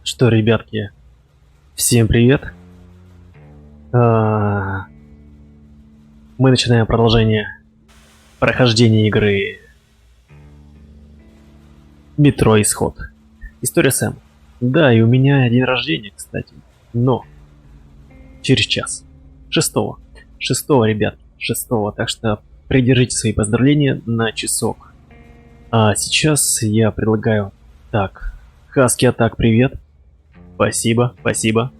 Что, ребятки, всем привет. Мы начинаем продолжение прохождения игры Метро Исход. История Сэм. Да, и у меня день рождения, кстати. Но через час. Шестого, ребят. Шестого. Так что придержите свои поздравления на часок. А сейчас я предлагаю... Так, Хаски Атак, привет. Спасибо. Спасибо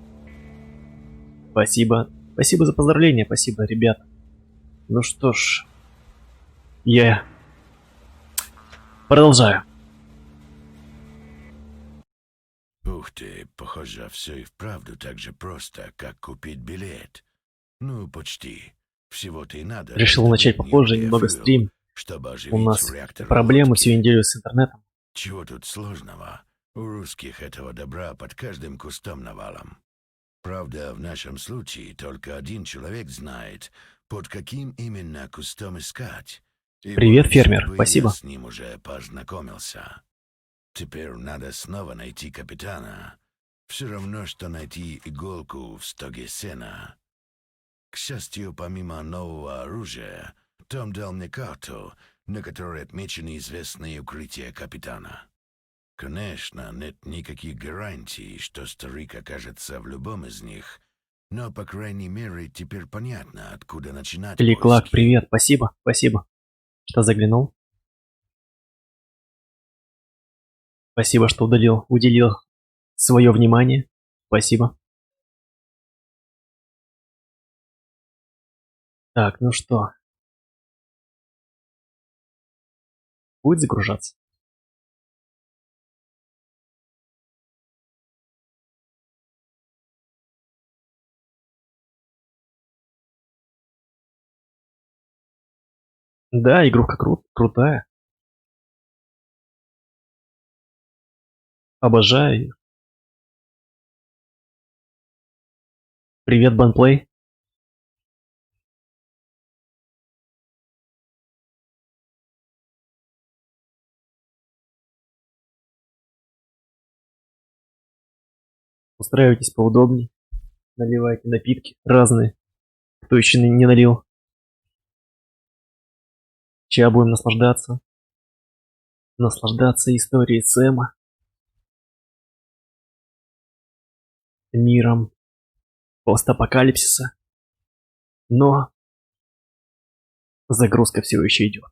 за поздравления, спасибо, ребята. Ну что ж, я продолжаю. Ух ты, похоже, все и вправду так же просто, как купить билет. Ну, почти. Всего-то и надо. Решил начать попозже немного стрим. Чтобы У оживить нас реактор проблемы лодки. всю неделю с интернетом. Чего тут сложного? У русских этого добра под каждым кустом навалом. Правда, в нашем случае только один человек знает, под каким именно кустом искать. И Привет, вот, фермер, чтобы спасибо. я с ним уже познакомился. Теперь надо снова найти капитана. Все равно, что найти иголку в стоге сена. К счастью, помимо нового оружия, Том дал мне карту, на которой отмечены известные укрытия капитана. Конечно, нет никаких гарантий, что старик окажется в любом из них, но, по крайней мере, теперь понятно, откуда начинать Клик-лак, поиски. привет, спасибо, что заглянул. Спасибо, что уделил свое внимание. Спасибо. Так, ну что? Будет загружаться? Да, игрушка крутая. Обожаю ее. Привет, Банплей. Устраивайтесь поудобнее. Наливайте напитки разные. Кто еще не налил. Сейчас будем наслаждаться. Наслаждаться историей Сэма. Миром постапокалипсиса. Но загрузка все еще идет.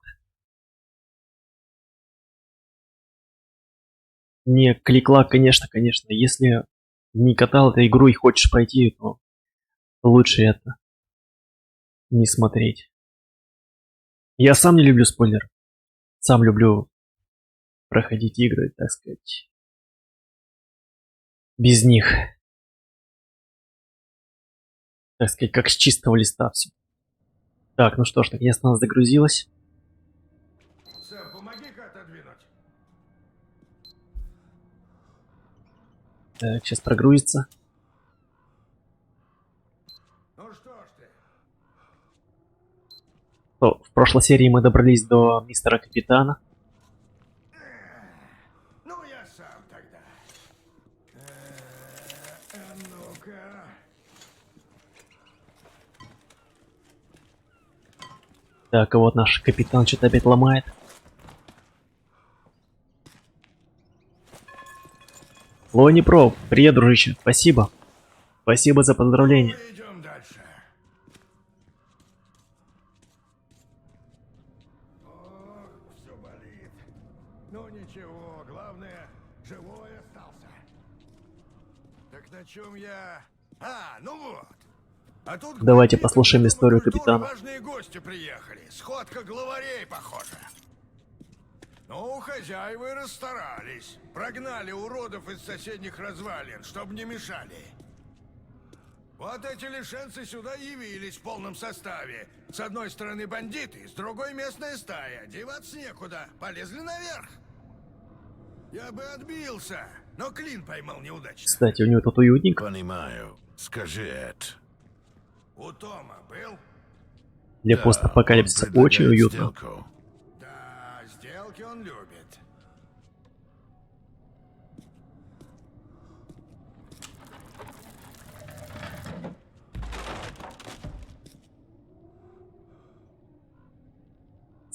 Не клик-лак, конечно. Если не катал эту игру и хочешь пройти, то лучше это не смотреть. Я сам не люблю спойлеры. Сам люблю проходить игры, так сказать, без них. Так сказать, как с чистого листа все. Так, ну что ж, наконец-то она загрузилась. Сэм, помоги-ка отодвинуть. Так, сейчас прогрузится. Ну что ж ты? В прошлой серии мы добрались до мистера Капитана. Ну я сам тогда. Ну-ка. Так, и вот наш капитан что-то опять ломает. Лони Про, привет, дружище, спасибо. Спасибо за поздравление. Мы идем дальше. Ох, все болит. Ну ничего, главное, живой остался. Так на чем я? Ну вот. А тут к Давайте бандитам послушаем будто бы историю культуры капитана. важные гости приехали. Сходка главарей, похоже. Ну, хозяева и расстарались. Прогнали уродов из соседних развалин, чтобы не мешали. Вот эти лишенцы сюда явились в полном составе. С одной стороны бандиты, с другой местная стая. Деваться некуда. Полезли наверх. Я бы отбился, но клин поймал неудачно. Кстати, у него тут уютненько. Понимаю. Скажи, Эд. У Тома был? Для Да, постапокалипсиса он предлагает очень уютно. сделку. Да, сделки он любит.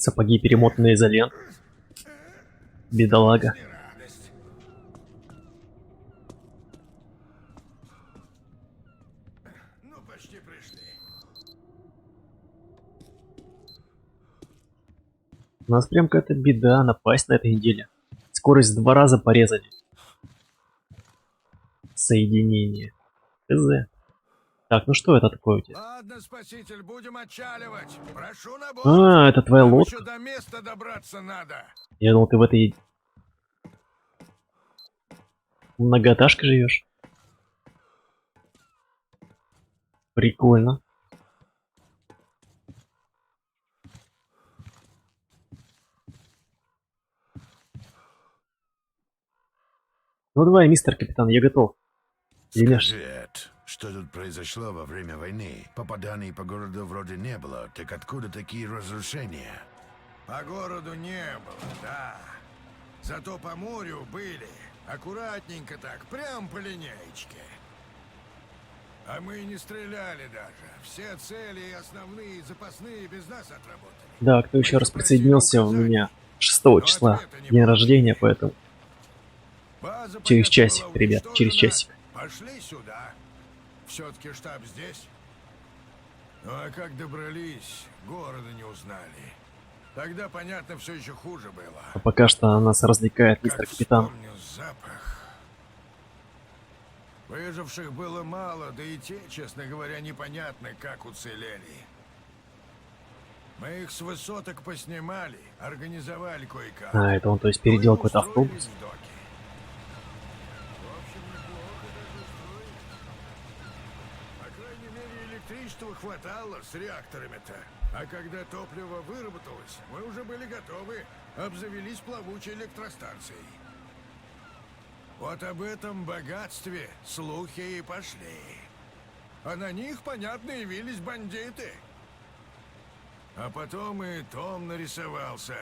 Сапоги перемотанные изолентой. Бедолага. Не радость. Ну, почти пришли. У нас прям какая-то беда напасть на этой неделе. Скорость в 2 раза порезали. Соединение. ТЗ. Так, ну что это такое у тебя? Ладно, спаситель, будем отчаливать. Прошу на борт. А, это твоя Нам лодка? еще до места добраться надо. Я думал, ты в этой многоэтажке живешь. Прикольно. Ну давай, мистер капитан, я готов. Или нет? Скажи, Эд, что тут произошло во время войны? Попаданий по городу вроде не было. Так откуда такие разрушения? По городу не было, да. Зато по морю были. Аккуратненько так, прям по линеечке. А мы и не стреляли даже. Все цели и основные, и запасные без нас отработали. Да, кто еще раз присоединился у меня 6 числа. День рождения, поэтому База, через понятно, часик, была ребят, через уничтожена. часик. Пошли сюда. Все-таки штаб здесь. Ну а как добрались, города не узнали. Тогда, понятно, все еще хуже было. А пока что нас развлекает мистер Как капитан. вспомню запах. Выживших было мало, да и те, честно говоря, непонятно, как уцелели. Мы их с высоток поснимали, организовали кое-как. А, это он, то есть, Ну и переделал какой-то устроились автобус. в доке. В общем, неплохо даже устроились. По крайней мере, электричества хватало с реакторами-то. А когда топливо выработалось, мы уже были готовы, обзавелись плавучей электростанцией. Вот об этом богатстве слухи и пошли. А на них, понятно, явились бандиты. А потом и Том нарисовался.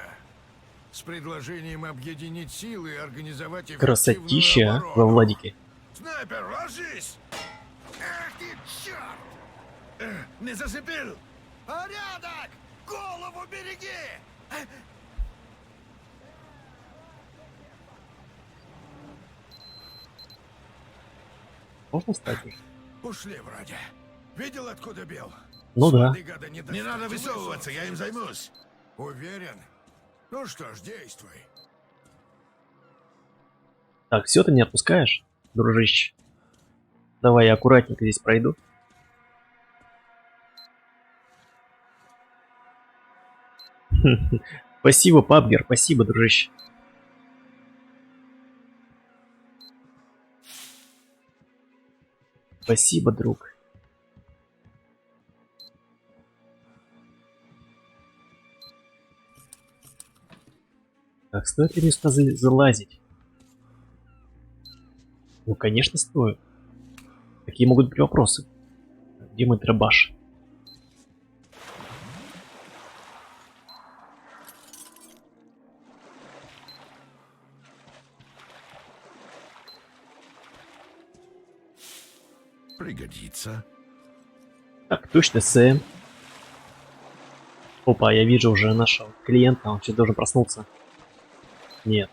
С предложением объединить силы и организовать эффективную Красотища, а, оборону. во Владике. Снайпер, ложись! Эх ты, черт! Не зацепил! Порядок! Голову береги! Можно встать? Ушли вроде. Видел, откуда бил? Ну С да. воды, гада, не достать. надо высовываться, я им займусь. Уверен? Ну что ж, действуй. Так, все, ты не отпускаешь, дружище? Давай я аккуратненько здесь пройду. Спасибо, Пабгер, спасибо, дружище. Спасибо, друг. Так, стоит ли мне сюда залазить? Ну, конечно, стоит. Какие могут быть вопросы? Где мой дробаш? Пригодится. Так, точно, Сэм. Опа, я вижу уже нашего клиента, он сейчас должен проснуться. Нет.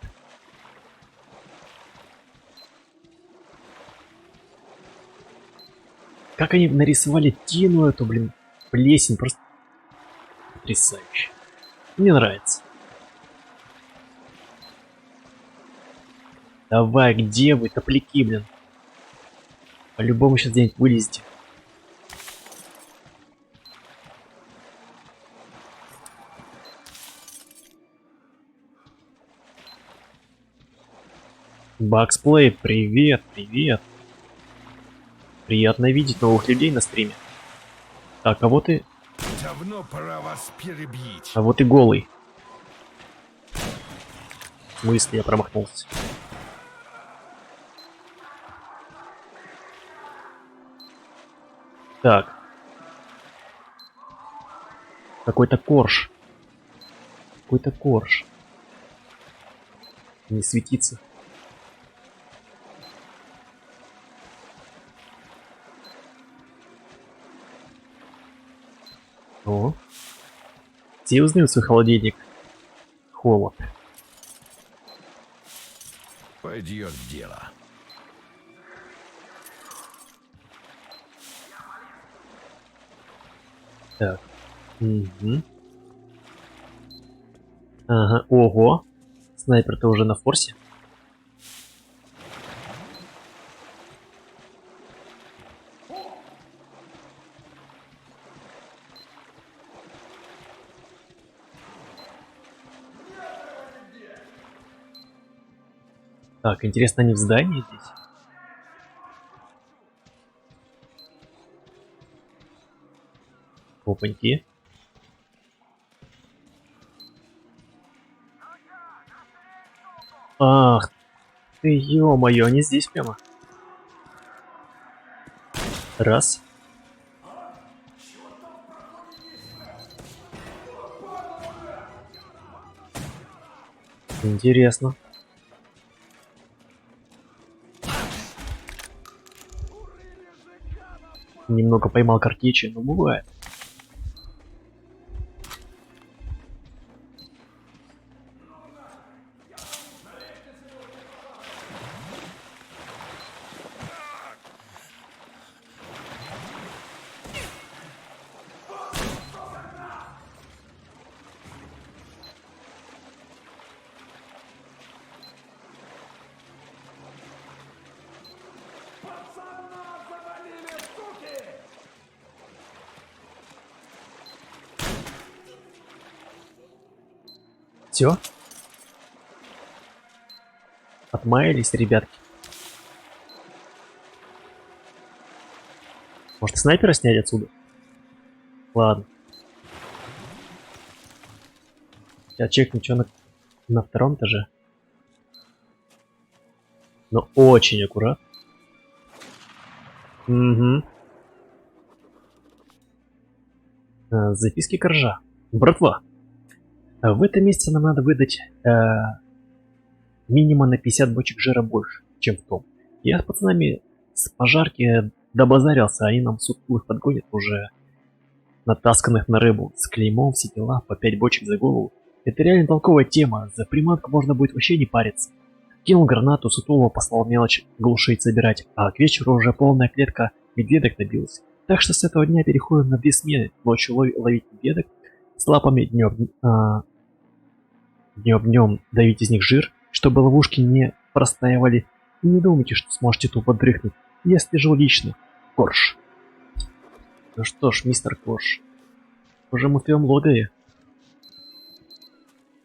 Как они нарисовали тину эту, блин, плесень, просто потрясающе. Мне нравится. Давай, где вы, топляки, блин? По-любому сейчас где-нибудь вылезете. Баксплей, привет, привет. Приятно видеть новых людей на стриме. Так, а вот и... Давно пора вас перебить. А вот и голый. В смысле, я промахнулся. Так. Какой-то корж. Какой-то корж. Не светится. О. Все узнают свой холодильник. Холод. Пойдет дело. Так. Угу. Ага, ого. Снайпер-то уже на форсе. Так, интересно, они в здании здесь? Опаньки. Ах ты, ё-моё, они здесь прямо. Раз. Интересно. Немного поймал картечи, но бывает. Все? Отмаялись, ребятки. Может, снайпера снять отсюда? Ладно. Я чекну, что на втором этаже. Но очень аккуратно. Угу. Записки Коржа. Братва, в этом месяце нам надо выдать минимум на 50 бочек жира больше, чем в том. Я с пацанами с пожарки добазарился, они нам сутулых подгонят уже натасканных на рыбу, с клеймом, все дела, по 5 бочек за голову. Это реально толковая тема, за приманку можно будет вообще не париться. Кинул гранату, сутулого послал мелочь глушить собирать, а к вечеру уже полная клетка медведок набилась. Так что с этого дня переходим на 2 смены, ночью ловить медведок, с лапами днем давить из них жир, чтобы ловушки не простаивали. И не думайте, что сможете тупо дрыхнуть. Я слежу лично. Корж. Ну что ж, мистер Корж, уже мы в твоем логове.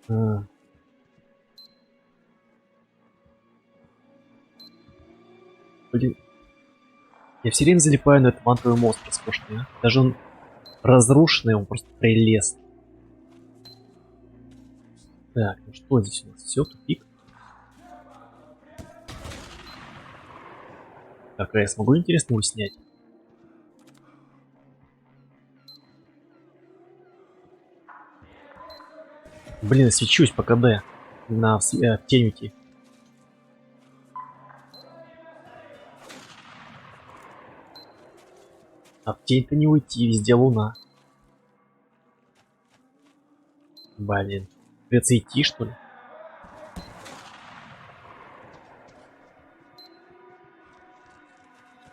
Блин. Я все время залипаю на этот вантовый мост роскошный, а? Даже он разрушенный, он просто прелестный. Так, ну что здесь у нас? Все, тупик. Так, а я смогу, интересно, его снять? Блин, свечусь по КД. На в тень уйти. А в тень-то не уйти, везде луна. Блин. Придется идти, что ли?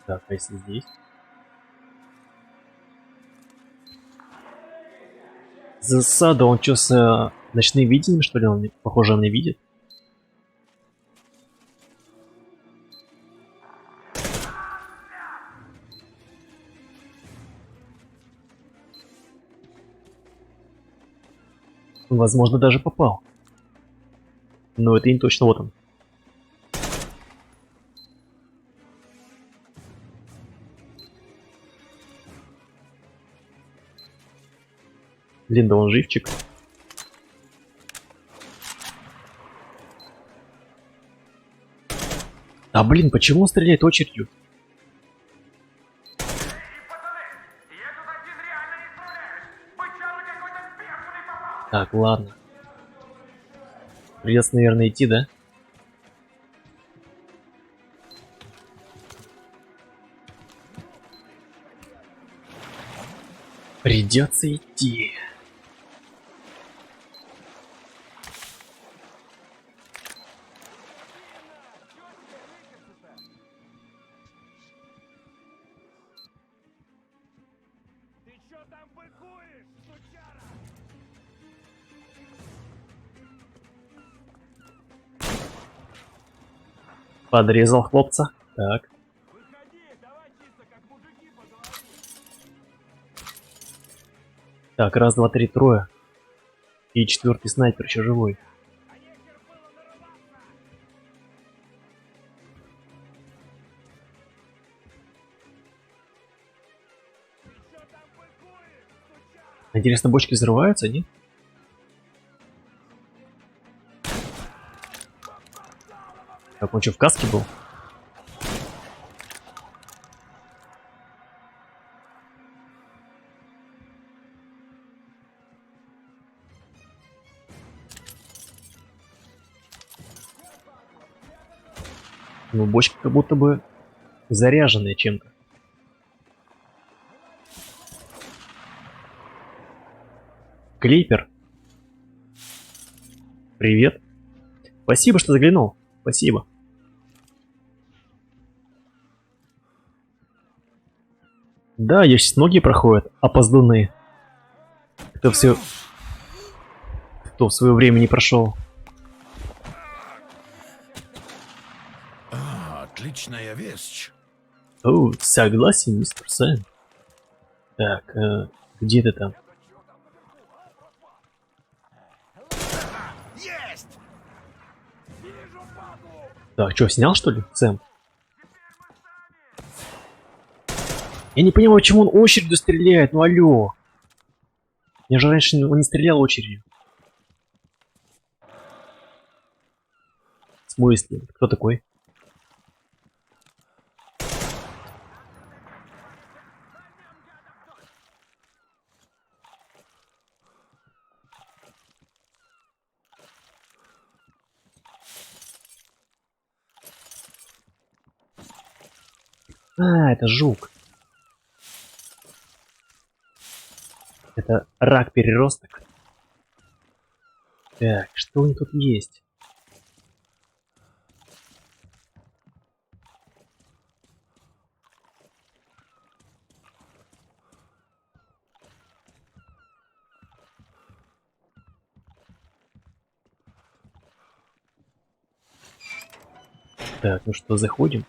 Так, а если здесь? Засада, он что, с ночным видением, что ли? Он, похоже, он не видит. Он, возможно, даже попал. Но это не точно, вот он. Блин, да он живчик. А блин, почему он стреляет очередью? Так, ладно. Придется, наверное, идти, да? Придется идти. Подрезал хлопца. Так. Так, раз, два, три, трое. И четвертый снайпер еще живой. Интересно, бочки взрываются, нет? Так, он что, в каске был? Ну, бочка как будто бы заряженная чем-то. Клипер. Привет. Спасибо, что заглянул. Спасибо. Да, я сейчас многие проходят, опоздунные. Кто в свое время не прошел. Отличная вещь. О, согласен, мистер Сэм. Так, где ты там? Есть! Так, что, снял что ли, Сэм? Я не понимаю, почему он очередью стреляет, ну алло. Я же раньше он не стрелял очередью. В смысле? Кто такой? А, это жук. Это рак-переросток. Так, что у них тут есть? Так, ну что, заходим?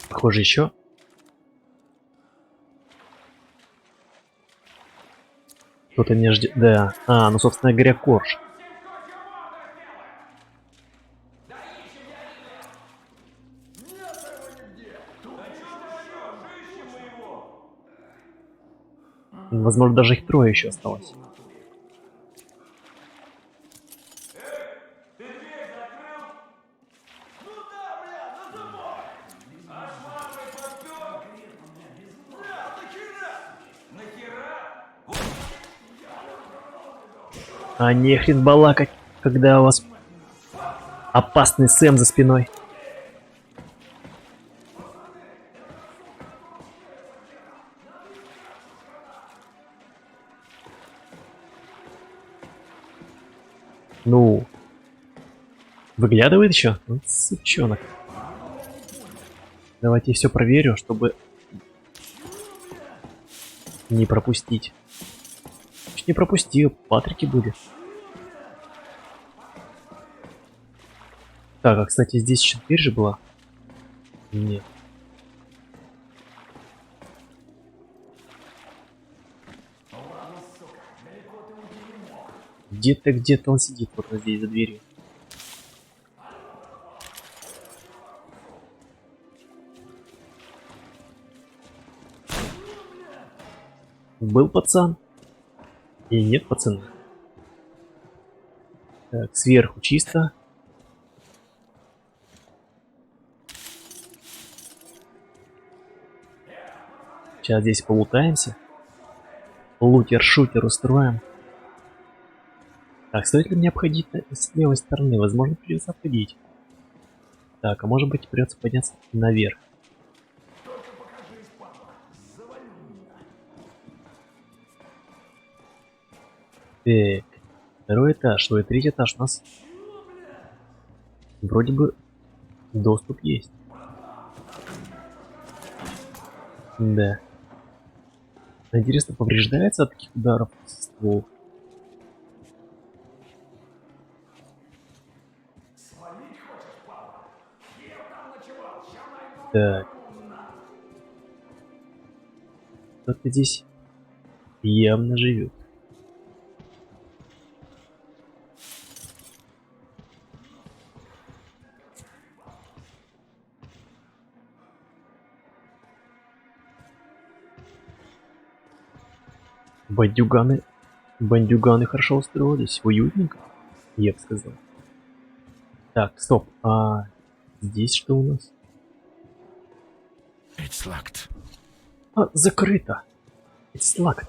Похоже, еще. Кто-то меня ждет. Да. А, ну, собственно говоря, Корж. Возможно, даже их трое еще осталось. А не хрен балакать, когда у вас опасный Сэм за спиной. Ну, выглядывает еще? Ну, сучонок. Давайте все проверю, чтобы не пропустить. Чуть не пропустил, Патрики были. Так, а кстати, здесь еще дверь же была? Нет. Где-то он сидит вот здесь за дверью. Был пацан? И нет пацана. Так, сверху чисто. Сейчас здесь полутаемся. Лутер-шутер устроим. Так, стоит ли мне обходить с левой стороны? Возможно, придется обходить. Так, а может быть придется подняться наверх. Так, второй этаж, ой, третий этаж у нас. Вроде бы доступ есть. Да. Интересно, повреждается от таких ударов ствол? Так. Кто-то здесь явно живет. Бандюганы, бандюганы хорошо устроились, уютненько, я бы сказал. Так, стоп, а здесь что у нас? It's locked. А, закрыто. It's locked.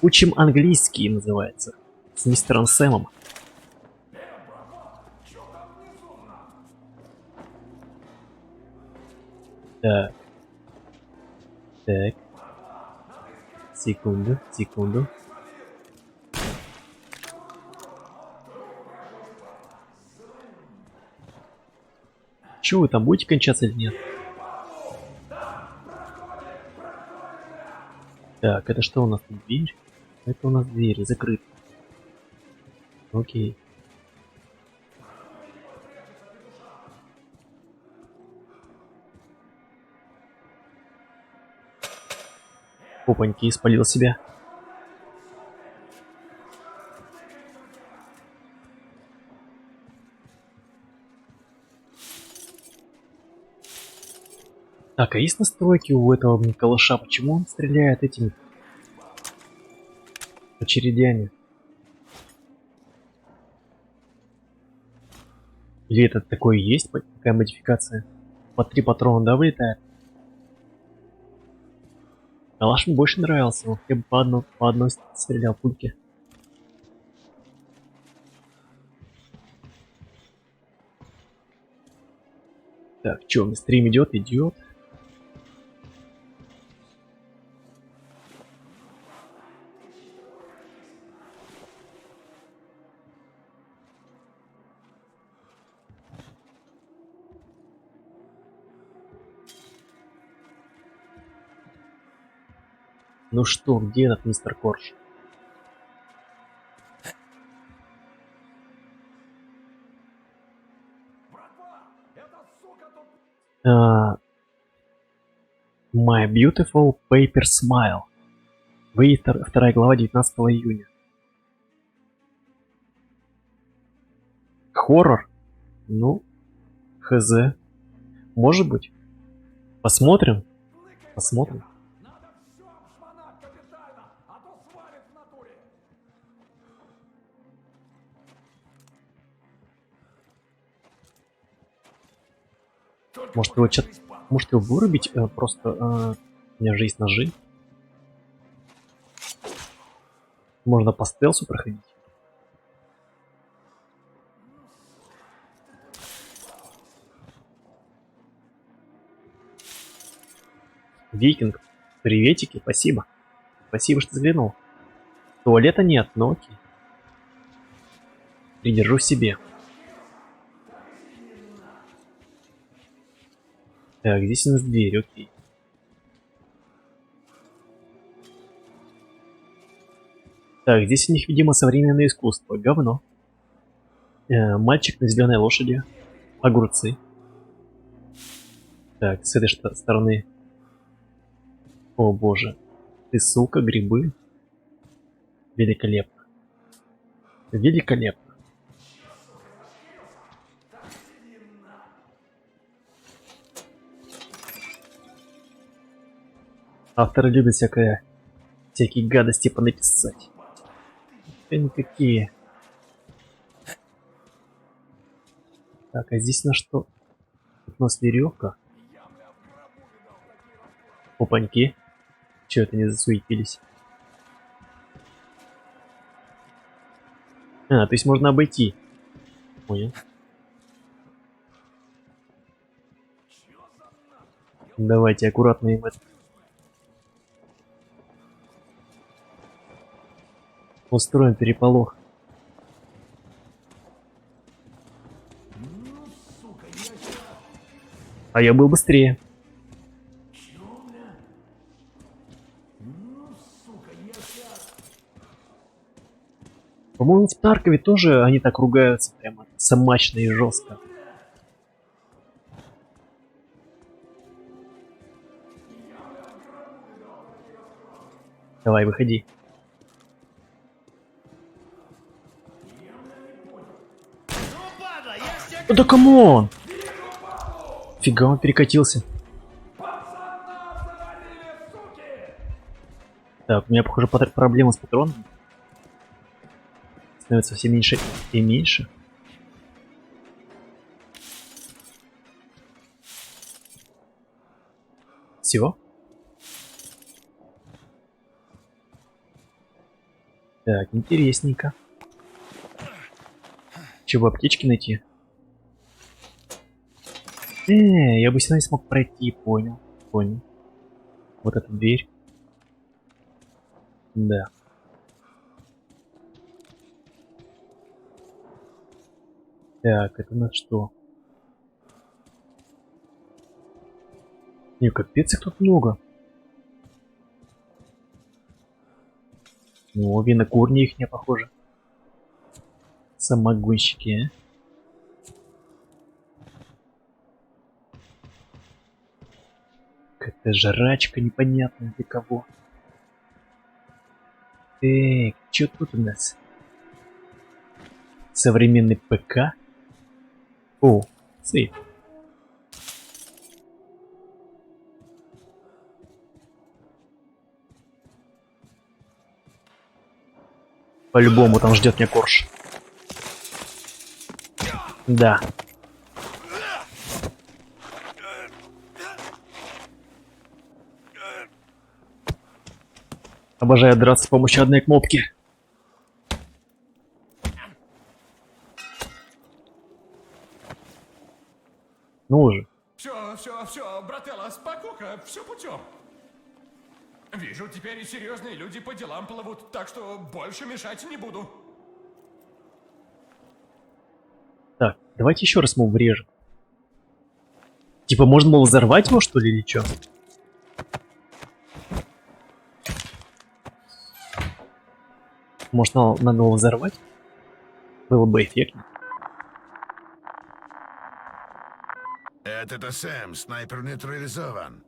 Учим английский называется. С мистером Сэмом. Так. Так. Секунду, секунду. Че вы там будете кончаться или нет? Так, это что у нас тут, дверь? Это у нас дверь закрыта. Окей. Опаньки, спалил себя. Так, а есть настройки у этого калаша? Почему он стреляет этими очередями? Или это такое есть, такая модификация? По 3 патрона, да, вылетает? Калаш мне больше нравился, он хотя бы по одной стрелял пульки. Так, чё, у меня стрим идет? Идет. Ну что, где этот мистер Корж? My Beautiful Paper Smile. Вы вторая глава 19 июня. Хоррор? Ну, хз. Может быть. Посмотрим. Посмотрим. Может его может его вырубить? Просто у меня же есть ножи. Можно по стелсу проходить. Викинг, приветики, спасибо. Спасибо, что заглянул. Туалета нет, но окей. Придержу себе. Так, здесь у нас дверь, окей. Так, здесь у них, видимо, современное искусство. Говно. Мальчик на зеленой лошади. Огурцы. Так, с этой стороны. О боже. Ты сука, грибы. Великолепно. Великолепно. Авторы любят всякие гадости понаписать. Никакие. Так, а здесь на что? Тут у нас веревка. Опаньки. Че это не засуетились? А, то есть можно обойти. Понял. Давайте аккуратно им это. Устроим переполох. А я был быстрее. По-моему, в Таркове тоже они так ругаются прямо самачно и жестко. Давай, выходи. Ну да камон! Фига, он перекатился. Так, у меня, похоже, проблема с патронами. Становится все меньше и меньше. Все? Так, интересненько. Чего, аптечки найти? Я бы сюда не смог пройти, понял. Понял. Вот эта дверь. Да. Так, это у нас что? Не, капец, их тут много. Ну, винокурни их не похоже. Самогонщики, а? Какая жрачка непонятная для кого. Так, что тут у нас? Современный ПК? О, сейф. По-любому там ждет меня Корж. Да. Обожаю драться с помощью одной кнопки. Ну уже. Все, брателло, спокойно, все путем. Вижу, теперь и серьезные люди по делам плывут, так что больше мешать не буду. Так, давайте еще раз ему врежем. Типа, можно было взорвать его, что ли, или что? Может, надо его взорвать? Было бы эффектно. Это Сэм, снайпер нейтрализован.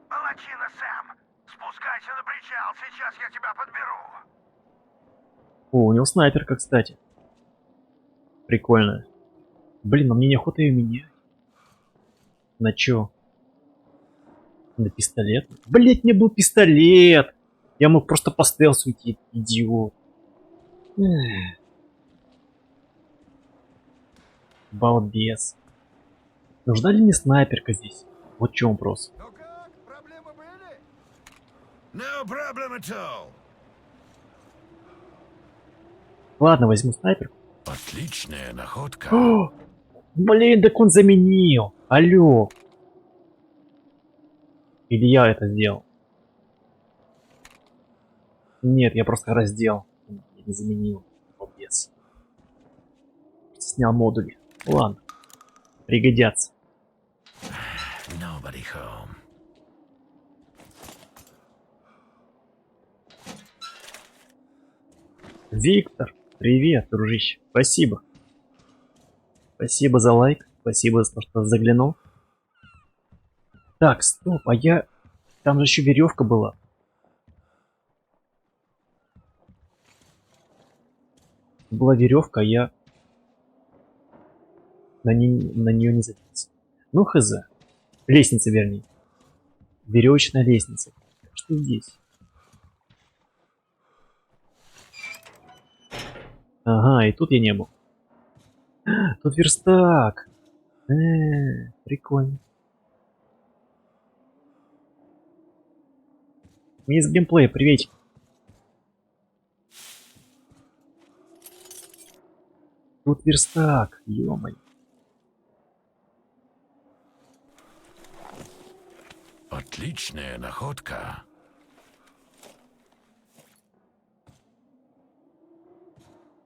Молодчина, Сэм. Спускайся на причал, сейчас я тебя подберу. О, у него снайперка, кстати. Прикольно. Блин, а мне неохота ее менять. На чё? На пистолет? Блять, мне был пистолет! Я мог просто по стелсу уйти, идиот. Балбес. Нужна ли мне снайперка здесь? Вот в чем вопрос. Ну как, проблемы были? No problem at all. Ладно, возьму снайперку. Отличная находка. О, блин, так он заменил. Алло. Или я это сделал? Нет, я просто раздел. Я не заменил. Балбес. Снял модули. Ладно. Пригодятся. Nobody home. Виктор, привет, дружище. Спасибо. Спасибо за лайк. Спасибо за то, что заглянул. Так, стоп, а я... Там же еще веревка была. Была веревка, а я... На нее не записался. Ну, хз. Лестница, вернее. Веревочная лестница. Что здесь? Ага, и тут я не был. Тут верстак. Прикольно. Мисс геймплея, приветик. Тут верстак, ё-моё. Отличная находка.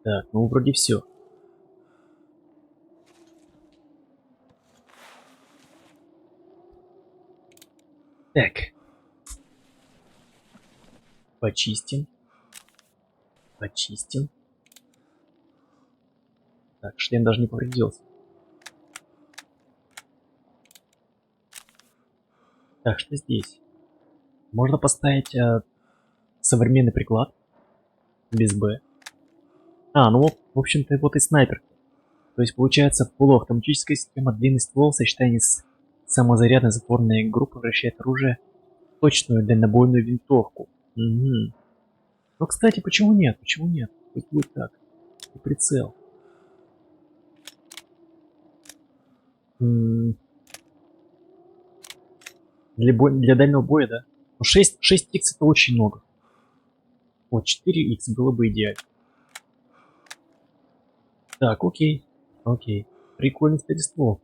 Так, ну вроде все. Так. Почистим. Почистим. Так, шлем даже не повредился. Так, что здесь? Можно поставить современный приклад. Без Б. А, ну вот, в общем-то, вот и снайпер. То есть, получается, полуавтоматическая система, длинный ствол в сочетании с самозарядной затворной группой вращает оружие в точную дальнобойную винтовку. Угу. Ну, кстати, почему нет? Почему нет? Пусть будет так. И прицел. Для дальнего боя, да? Ну, 6х это очень много. Вот 4х было бы идеально. Так, окей. Окей. Прикольный, кстати, ствол.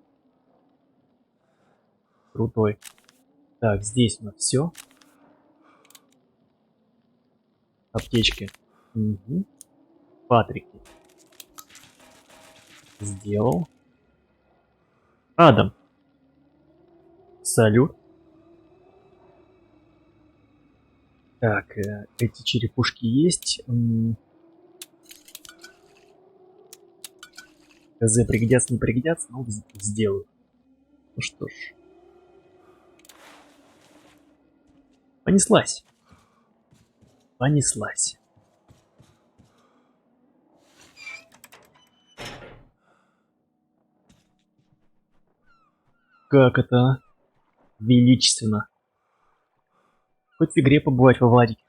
Крутой. Так, здесь у нас все. Аптечки. Угу. Патрики. Сделал. Адам. Салют. Так, эти черепушки есть. КЗ пригодятся, не пригодятся, но сделаю. Ну что ж. Понеслась. Понеслась. Как это величественно. Хоть в игре побывать во Владике.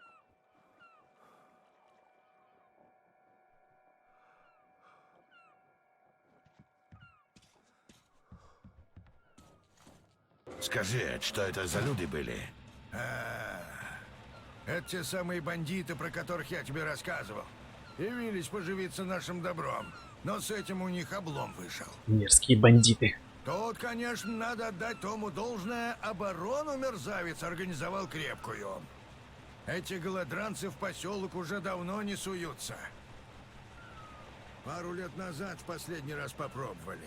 Скажи, что это за люди были? Это те самые бандиты, про которых я тебе рассказывал. Явились поживиться нашим добром. Но с этим у них облом вышел. Мерзкие бандиты. Тут, конечно, надо отдать Тому должное, оборону мерзавец организовал крепкую. Эти голодранцы в поселок уже давно не суются. Пару лет назад в последний раз попробовали.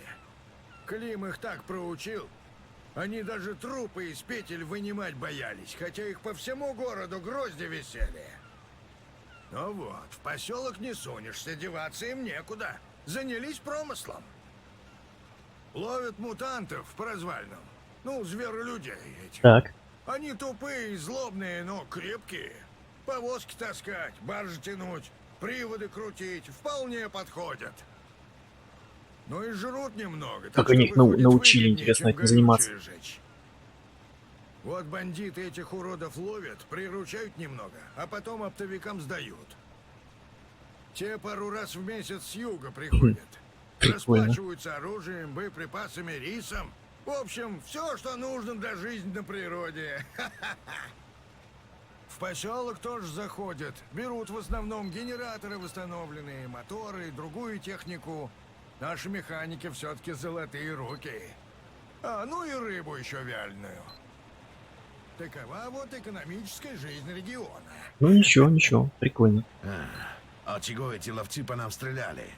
Клим их так проучил, они даже трупы из петель вынимать боялись, хотя их по всему городу грозди висели. Ну вот, в поселок не сунешься, деваться им некуда. Занялись промыслом. Ловят мутантов по развалинам. Ну, зверолюдей этих. Так. Они тупые, злобные, но крепкие. Повозки таскать, баржи тянуть, приводы крутить вполне подходят. Ну и жрут немного. Как что они их выходит научили, выгоднее, интересно, чем этим заниматься. горючее жечь. Вот бандиты этих уродов ловят, приручают немного, а потом оптовикам сдают. Те пару раз в месяц с юга приходят. Прикольно. Расплачиваются оружием, боеприпасами, рисом. В общем, все, что нужно для жизни на природе. В поселок тоже заходят. Берут в основном генераторы восстановленные, моторы и другую технику. Наши механики все-таки золотые руки. А, ну и рыбу еще вяленую. Такова вот экономическая жизнь региона. Ну ничего, ничего, прикольно. А чего эти ловцы по нам стреляли?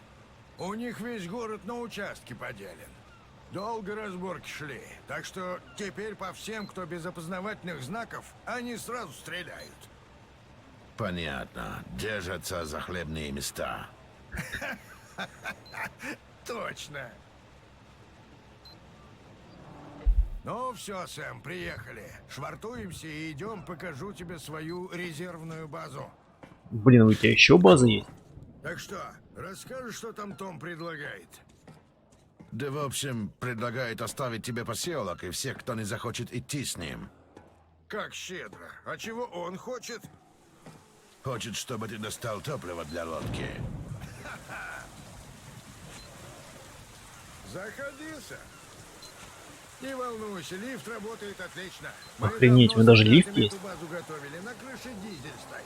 У них весь город на участке поделен. Долго разборки шли, так что теперь по всем, кто без опознавательных знаков, они сразу стреляют. Понятно. Держатся за хлебные места. Точно. Ну все, Сэм, приехали. Швартуемся и идем, покажу тебе свою резервную базу. Блин, у тебя еще база есть? Так что, расскажешь, что там Том предлагает? Да, в общем, предлагает оставить тебе поселок и всех, кто не захочет идти с ним. Как щедро. А чего он хочет? Хочет, чтобы ты достал топливо для лодки. Заходи, Сэм. Не волнуйся, лифт работает отлично. Охренеть, давно у даже с лифт ребятами есть? эту базу готовили, на крыше дизель стоит.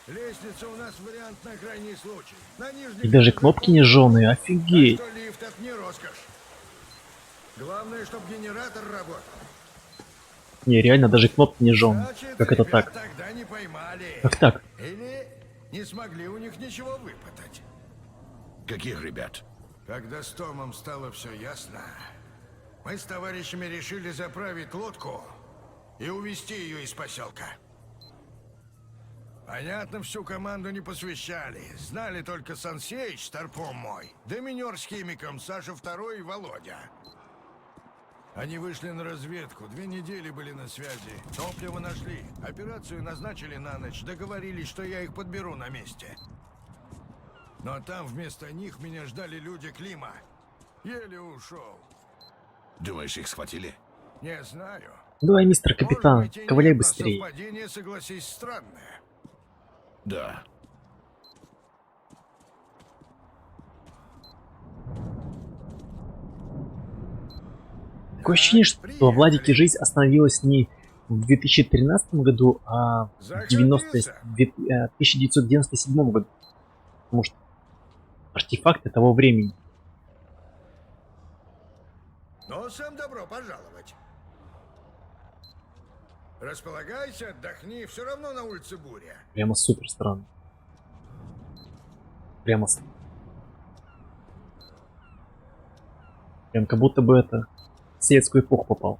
Лестница у нас вариант на крайний случай. На нижних И даже этажах кнопки не жженые, так офигеть. что лифт это не роскошь. Главное, чтобы генератор работал. Не, реально, даже кнопки не жженые. Значит, Как это ребят так? тогда не поймали. Как так? Или не смогли у них ничего выпытать. Каких ребят? Когда с Томом стало все ясно, мы с товарищами решили заправить лодку и увезти ее из поселка. Понятно, всю команду не посвящали. Знали только Сансеич, Старпом мой, да минер с химиком Саша Второй и Володя. Они вышли на разведку, 2 недели были на связи. Топливо нашли, операцию назначили на ночь, договорились, что я их подберу на месте. Но там вместо них меня ждали люди Клима. Еле ушел. Думаешь, их схватили? Не знаю. Давай, мистер Может капитан, быть, и ковыляй нет, но быстрее. совпадение, согласись, странное. Да. Такое ощущение, что во Владике жизнь остановилась не в 2013 году, а в 1997 году. Потому что артефакты того времени. Но сам добро пожаловать. Располагайся, отдохни, все равно на улице буря. Прямо супер странно. Прямо прям как будто бы это в советскую эпоху попал.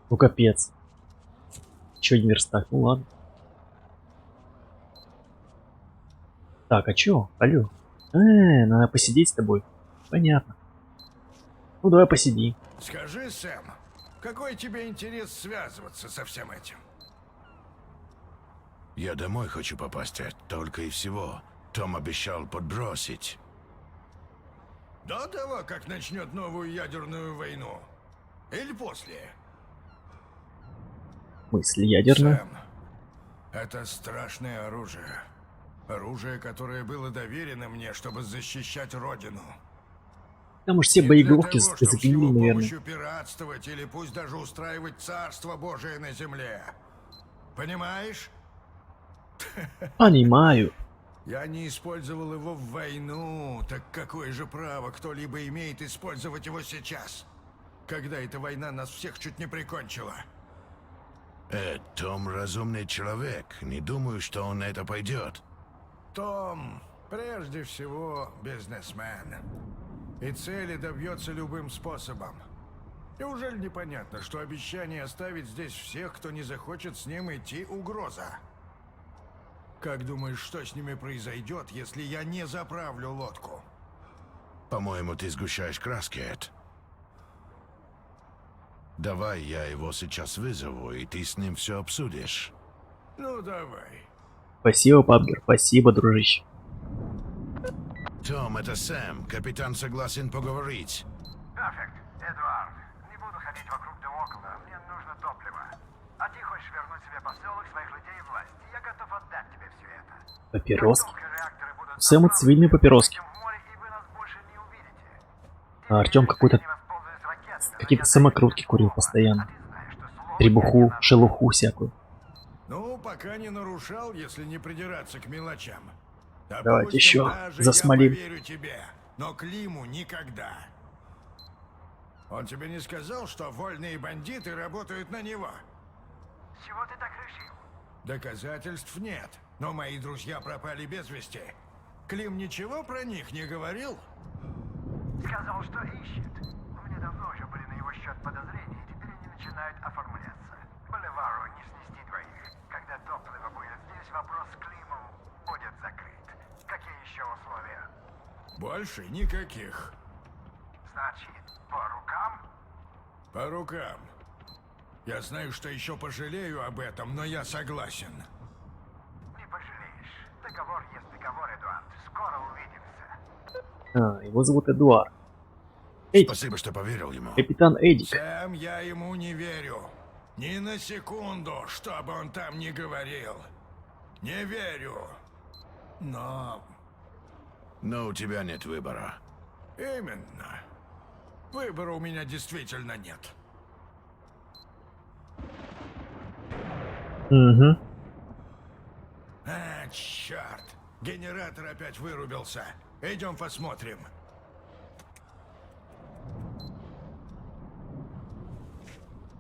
Ну капец. Чё один верстак? Ну ладно. Так, а чё? Алло. Надо посидеть с тобой. Понятно. Ну давай посиди. Скажи, Сэм, какой тебе интерес связываться со всем этим? Я домой хочу попасть, только и всего. Том обещал подбросить. До того, как начнет новую ядерную войну? Или после? Мысли ядерные. Сэм, это страшное оружие. Оружие, которое было доверено мне, чтобы защищать Родину. Там уж все Не боеголовки для того, чтоб с закрепили, его наверное. помощью пиратствовать или пусть даже устраивать царство Божие на земле. Понимаешь? Понимаю. Я не использовал его в войну, так какое же право кто-либо имеет использовать его сейчас? Когда эта война нас всех чуть не прикончила. Том разумный человек. Не думаю, что он на это пойдет. Том, прежде всего, бизнесмен. И цели добьется любым способом. Неужели непонятно, что обещание оставить здесь всех, кто не захочет с ним идти, угроза? Как думаешь, что с ними произойдет, если я не заправлю лодку? По-моему, ты сгущаешь краски, Эд. Давай я его сейчас вызову, и ты с ним все обсудишь. Ну, давай. Спасибо, Пабгер. Спасибо, дружище. Том, это Сэм. Капитан согласен поговорить. Перфект. Эдуард, не буду ходить вокруг да около. Мне нужно топливо. А ты хочешь вернуть себе поселок, своих людей и власть. Я готов отдать тебе все это. Папироски. Как только реакторы будут Сэма заправлены, цивильные папироски. выйдем в море, и вы нас больше не увидите. А Артем какой-то Не воспользуюсь ракетами, но какие-то я самокрутки даю курил слово. постоянно. А ты знаешь, что слово Требуху, не надо. шелуху всякую. Ну, пока не нарушал, если не придираться к мелочам. Давайте Допустим, еще даже засмолим. я поверю тебе, но Климу никогда. Он тебе не сказал, что вольные бандиты работают на него? С чего ты так решил? Доказательств нет, но мои друзья пропали без вести. Клим ничего про них не говорил? Сказал, что ищет. У меня давно уже были на его счет подозрения, и теперь они начинают оформляться. Боливару не снести двоих. Когда топливо будет здесь, вопрос с Климом будет закрыт. Какие еще условия? Больше никаких. Значит, по рукам? По рукам. Я знаю, что еще пожалею об этом, но я согласен. Не пожалеешь. Договор есть договор, Эдуард. Скоро увидимся. Его зовут Эдуард. Эдик. Спасибо, что поверил ему. Капитан Эдик. Сэм, я ему не верю. Ни на секунду, что бы он там ни говорил. Не верю. Но Но у тебя нет выбора. именно. Выбора у меня действительно нет. Угу. А, черт. Генератор опять вырубился. Идем посмотрим.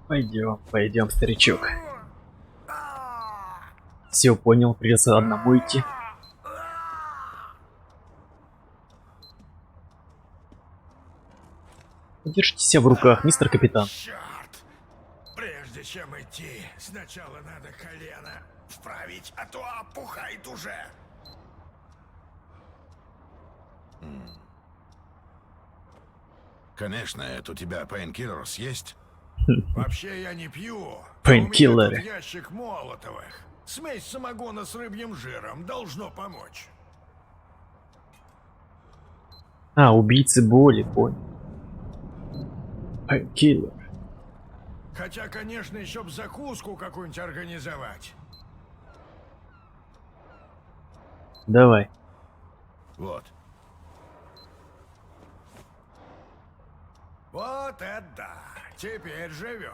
Пойдем, пойдем, старичок. Все понял, придется одному идти. Держите себя в руках, мистер капитан. Черт! Прежде чем идти, сначала надо колено вправить, а то опухает уже. Конечно, это у тебя пейнкиллерс есть? Вообще я не пью. Пейнкиллеры. У меня тут ящик молотовых. Смесь самогона с рыбьим жиром должно помочь. А, убийцы боли, понял. Киллер. Хотя, конечно, еще б закуску какую-нибудь организовать. Давай. Вот. Вот это да. Теперь живем.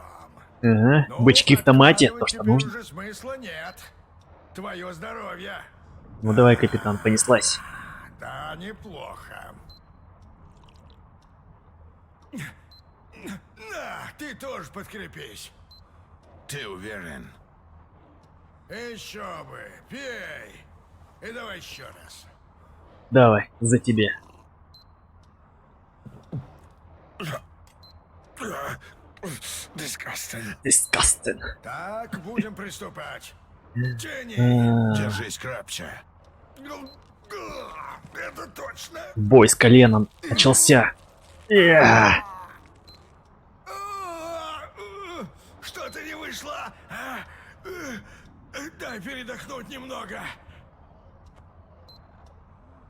Ага, Ну, бычки в томате, то подкладывать что тебе нужно. уже смысла нет. Твое здоровье. Ну давай, капитан, понеслась. Да, неплохо. На, ты тоже подкрепись. Ты уверен? Еще бы, пей. И давай еще раз. Давай, за тебя. Disgusting. Так, будем приступать. Тяни. Держись крепче. Это точно. Бой с коленом начался. Что-то не вышло. Дай передохнуть немного.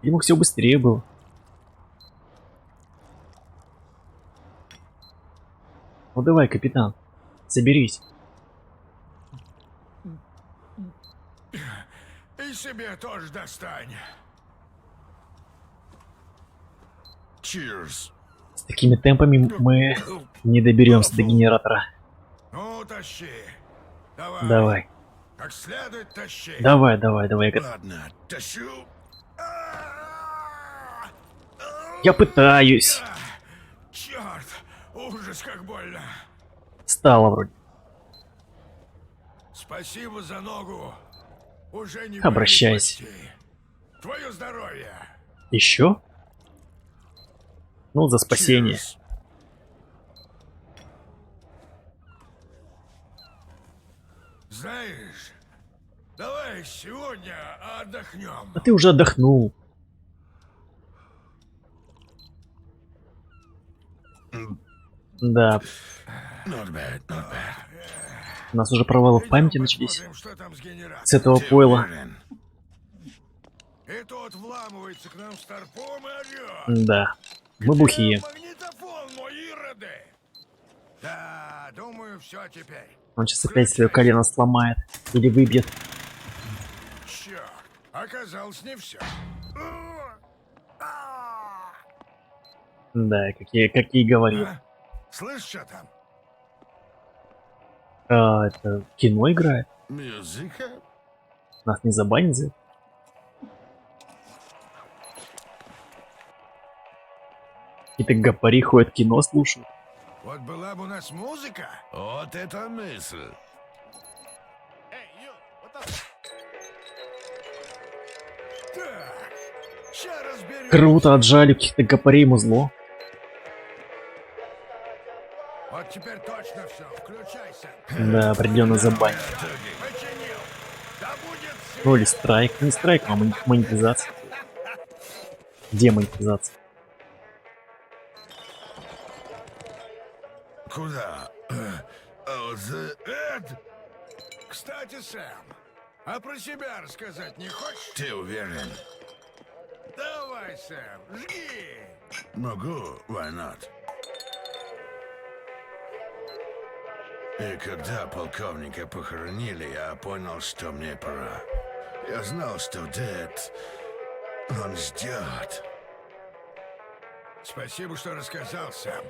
Ему все быстрее было. Ну давай, капитан, соберись. И себе тоже достань. Cheers. С такими темпами мы не доберемся до генератора. Ну, тащи. Давай. Давай. Как следует тащи. Давай, давай, давай. Ладно, тащу. Я пытаюсь. Черт, ужас, как больно. Стало вроде. Спасибо за ногу. Уже не Обращайся. болит почти. Твое здоровье. Еще? Ну, за спасение. Cheers. Знаешь, давай сегодня отдохнем. А ты уже отдохнул. Да, Not bad, not bad. у нас уже провалы в памяти Идем начались. посмотрим, что там с генератором. С этого Ты пойла. уверен? И тот вламывается к нам старпом и орёт. Да, мы бухие. Магнитофон, мой ироды. Да, думаю, все теперь. Он сейчас опять свое колено сломает. Или выбьет. Черт, оказалось не все. Да, как я и говорил. Слышь, что там? А, это кино играет? Музыка? Нас не забанят за это? Какие-то гопари ходят, кино слушают. Вот была бы у нас музыка. Вот это мысль. Так, ща разберем. Круто, отжали каких-то гопарей музло. Вот теперь точно все. Включайся. Да, определенно забанят. Починил. Да будет свет. Ну или страйк. Не страйк, а монетизация. Демонетизация. Куда? А вот за... Эд! Кстати, Сэм, а про себя рассказать не хочешь? Ты уверен? Давай, Сэм, жги! Могу, why not? И когда полковника похоронили, я понял, что мне пора. Я знал, что Дэд, он ждет. Спасибо, что рассказал, Сэм.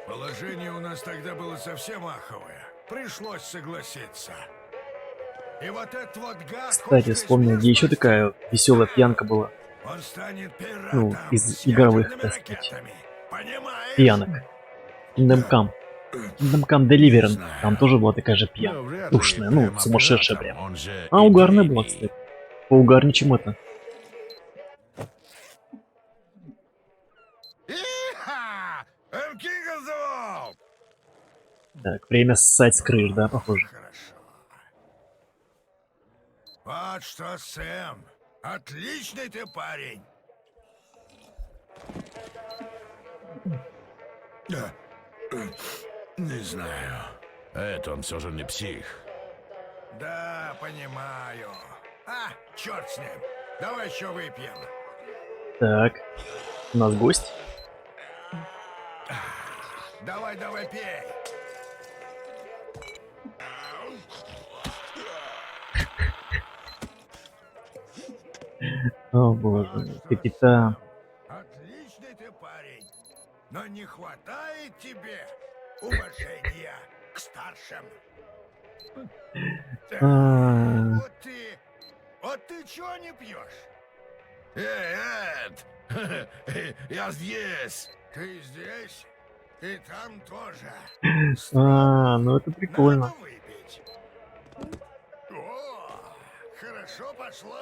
Положение у нас тогда было совсем аховое. Пришлось согласиться. И вот этот вот гад... Кстати, хочет вспомнил, где еще изменить такая веселая пьянка была. Он станет пиратом Ну, из с игровых, ядерными так сказать, ракетами. Понимаешь? Пьянок. Kingdom Come. Kingdom Come Deliverance. знаю. Там тоже была такая же Но пьяная. вряд ли Душная, ну, прям сумасшедшая оператор, прям. он же А угарная и была, Дэйми. кстати. Поугарнее, чем это. Иха! Мкигазов! Так, время ссать с крыш, да, похоже. Хорошо. Вот что, Сэм. Отличный ты парень. Не знаю. Это он все же не псих. Да, понимаю. А, черт с ним. Давай еще выпьем. Так, у нас гость. Давай, давай, пей. О боже, капитан. Отличный ты парень. Но не хватает тебе уважения к старшим. А, Вот ты чего не пьешь? Эй, Эд! Я здесь! Ты здесь? И там тоже. ну это прикольно. Надо выпить. О, хорошо пошла.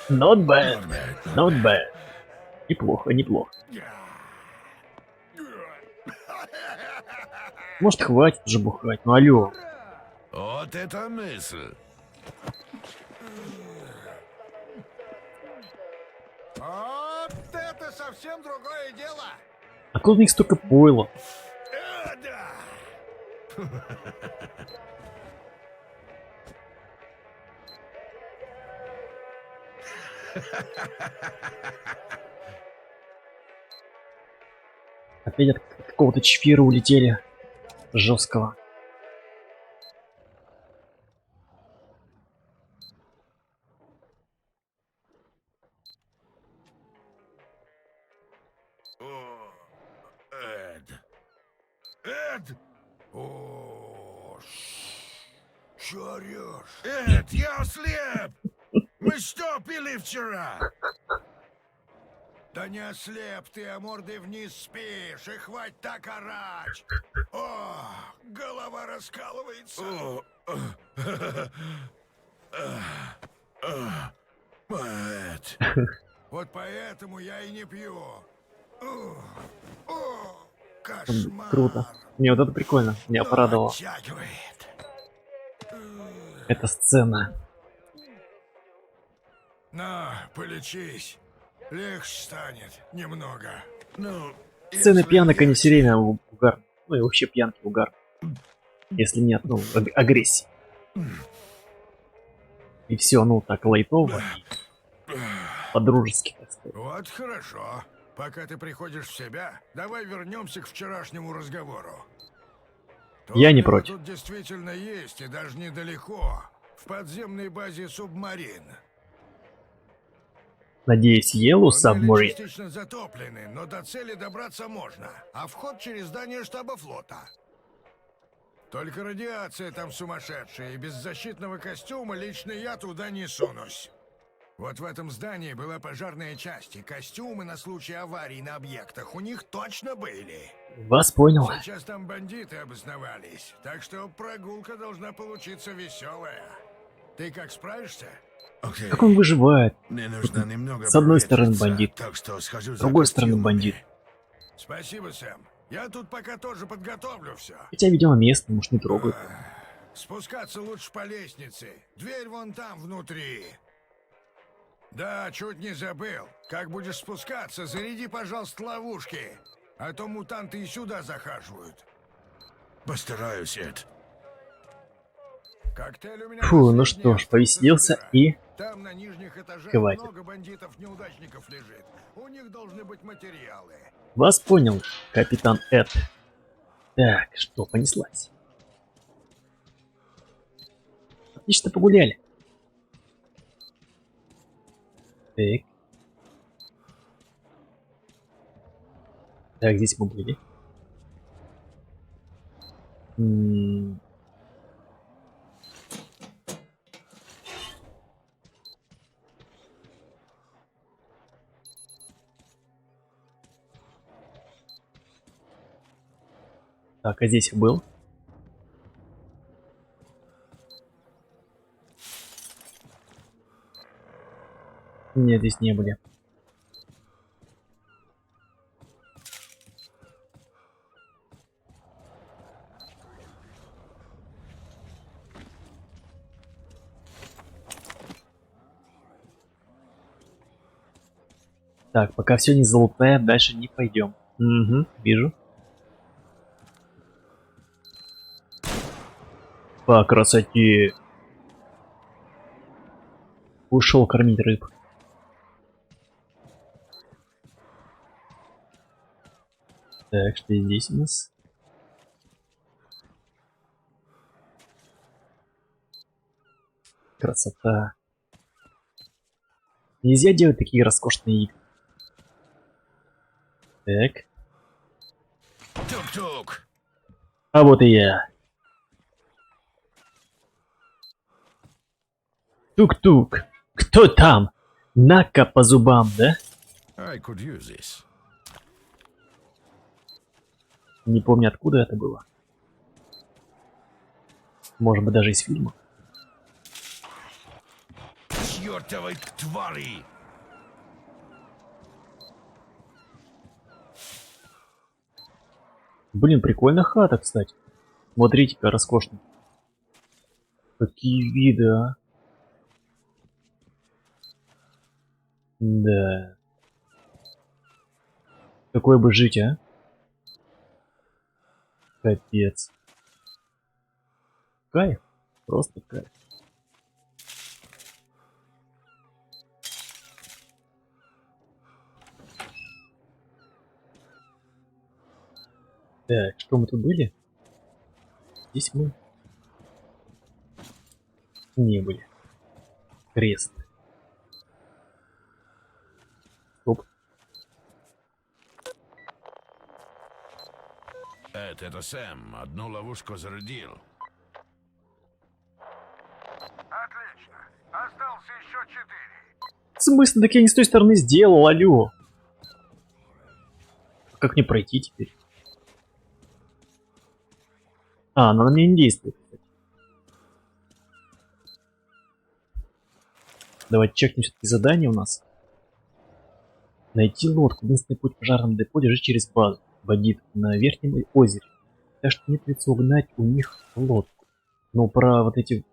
Not bad, not bad. Неплохо, неплохо. Может, хватит уже бухать, ну алё. Вот это мысль! Вот это совсем другое дело. Откуда у них столько пойла? Да. Опять от какого-то чфира улетели. Жесткого. О, Эд! Эд! О, чё орёшь? Эд, я ослеп! Мы что пили вчера? Да не ослеп ты, а мордой вниз спишь, и хватит так орать. О, голова раскалывается. О, Эд! Вот поэтому я и не пью. О, кошмар. Круто. Не, вот это прикольно. Меня порадовало. Оттягивает. Эта сцена. На, полечись. Легче станет немного. Ну, Сцены если пьянок, они есть- все время угар. Ну и вообще пьянки угар. Если нет, ну, агрессии. И все, ну, так лайтово и по-дружески, так сказать. Вот хорошо. Пока ты приходишь в себя, давай вернемся к вчерашнему разговору. Я не Топливо против. Тут действительно есть, и даже недалеко. В подземной базе Субмарин. Надеюсь, Yellow Туннели Submarine. частично затоплены, но до цели добраться можно. А вход через здание штаба флота. Только радиация там сумасшедшая, и без защитного костюма лично я туда не сунусь. Вот в этом здании была пожарная часть, и костюмы на случай аварий на объектах у них точно были. Вас понял. Сейчас там бандиты обосновались, так что прогулка должна получиться веселая. Ты как, справишься? Окей. Как он выживает? Мне нужно немного С одной стороны проветриться, бандит, так что схожу с за другой стороны костюмами. бандит. Спасибо, Сэм. Я тут пока тоже подготовлю все. Хотя, видимо, место, может, не трогают. Спускаться лучше по лестнице. Дверь вон там внутри. Да, чуть не забыл. Как будешь спускаться, заряди, пожалуйста, ловушки. А то мутанты и сюда захаживают. Постараюсь, Эд. Коктейль у меня Фу, ну последний, что ж, остался повеселился забирать. и... Там на нижних этажах хватит. много бандитов-неудачников лежит. У них должны быть материалы. Вас понял, капитан Эд. Так, что, понеслась. Отлично погуляли. Так. Так, здесь мы были. Так, а здесь я был? Нет, здесь не были. Так, пока все не залутаем, дальше не пойдем. Угу, вижу. По красоте. Ушел кормить рыб. Так, что здесь у нас? Красота. Нельзя делать такие роскошные игры. Так. Тук-тук! А вот и я. Тук-тук. Кто там? На-ка по зубам, да? I could use this. Не помню, откуда это было. Может быть, даже из фильма. Чёртовы твари! Блин, прикольная хата, кстати. Смотрите-ка, роскошно. Какие виды, а? Да. Какой бы жить, а? Капец. Кайф. Просто кайф. Так, что мы тут были? Здесь мы не были. Крест. Стоп. Это Сэм. Одну ловушку зарядил. Отлично. Остался еще 4. В смысле, так я не с той стороны сделал, алло. Как мне пройти теперь? А, она на меня не действует, кстати. Давайте чекнем все-таки задание у нас. Найти лодку. Единственный путь к пожарному депо лежит через базу. Водит на верхнем озере. Так что не придется угнать у них лодку. Но про вот эти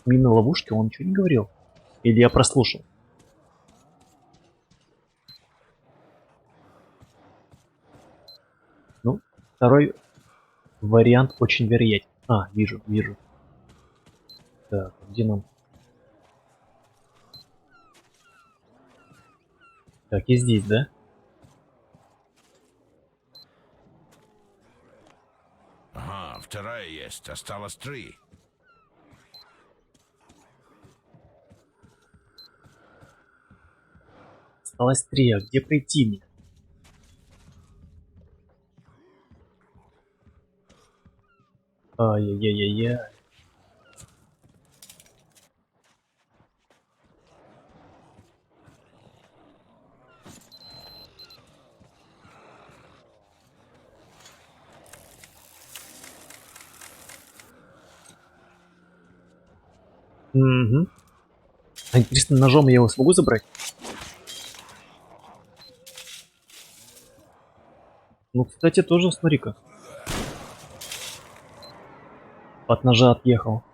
мины-ловушки он ничего не говорил. Или я прослушал? Ну, второй вариант очень вероятен. А, вижу, вижу. Так, где нам? Так, и здесь, да? Ага, вторая есть. Осталось 3. Осталось 3, а где пройти мне? Ай-яй-яй-яй-яй. Угу. А интересно, ножом я его смогу забрать? Ну, кстати, тоже, смотри-ка. От ножа отъехал.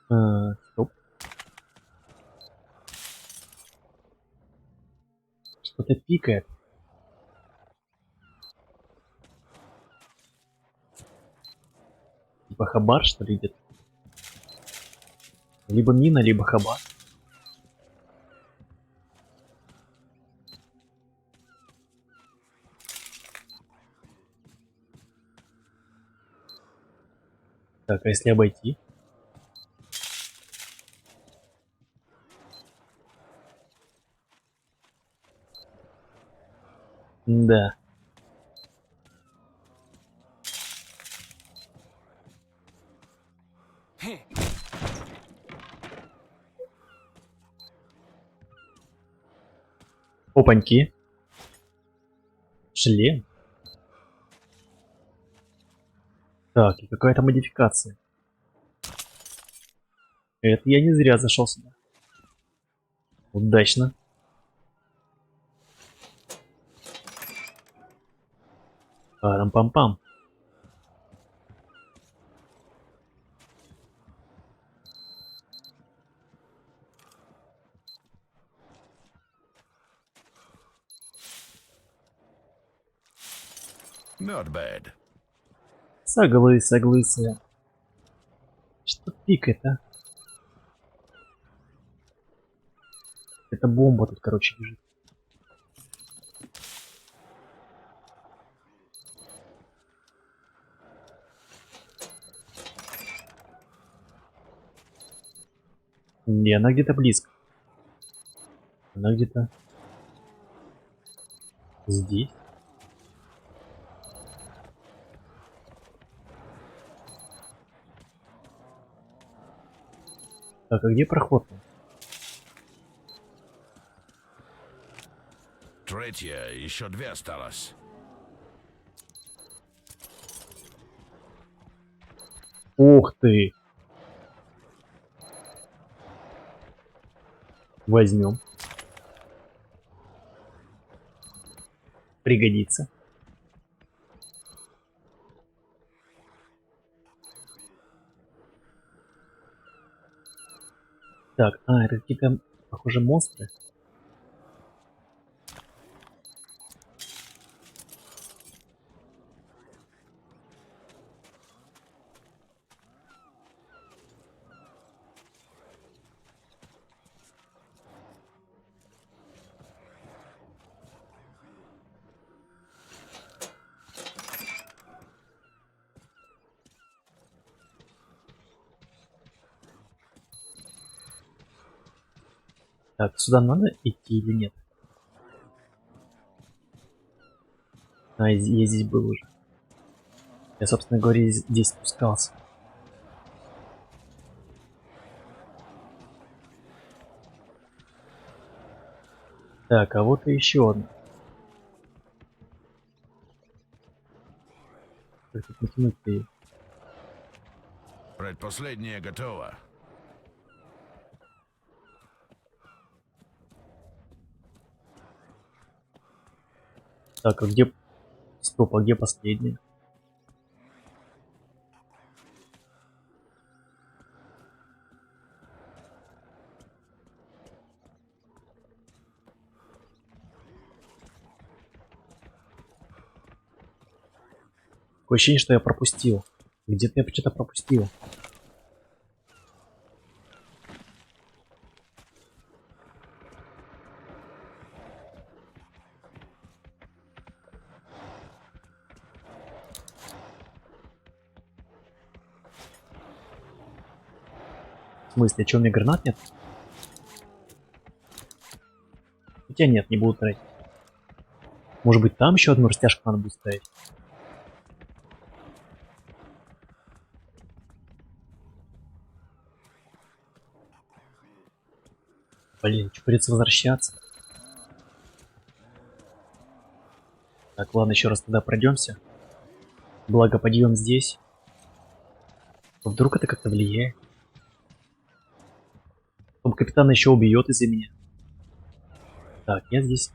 Стоп. Что-то пикает. Типа хабар, что ли, идет? Либо мина, либо хабар. Так, а если обойти? Да. Опаньки. Шлем. Так, и какая-то модификация. Это я не зря зашел сюда. Удачно. Парам-пам-пам. Not bad. Согласен. Что пикает, а? Это бомба тут, короче, лежит. Не, она где-то близко. Она где-то здесь. Так, а где проход? Третья, еще 2 осталось. Ух ты! Возьмем. Пригодится. Так, это какие-то, похоже, монстры. Так, сюда надо идти или нет? Я здесь был уже. Я, собственно говоря, здесь спускался. Так, а вот и еще одна. Только потянуть-то ее. Предпоследняя готова. Так, а где... Стоп, а где последняя? Такое ощущение, что я пропустил. Где-то я что-то пропустил. В смысле, что, у меня гранат нет? Хотя нет, не буду тратить. Может быть, там еще одну растяжку надо будет ставить? Блин, что, придется возвращаться? Так, ладно, еще раз тогда пройдемся. Благо, подъем здесь. Вдруг это как-то влияет? Потом капитан еще убьет из-за меня. Так, я здесь.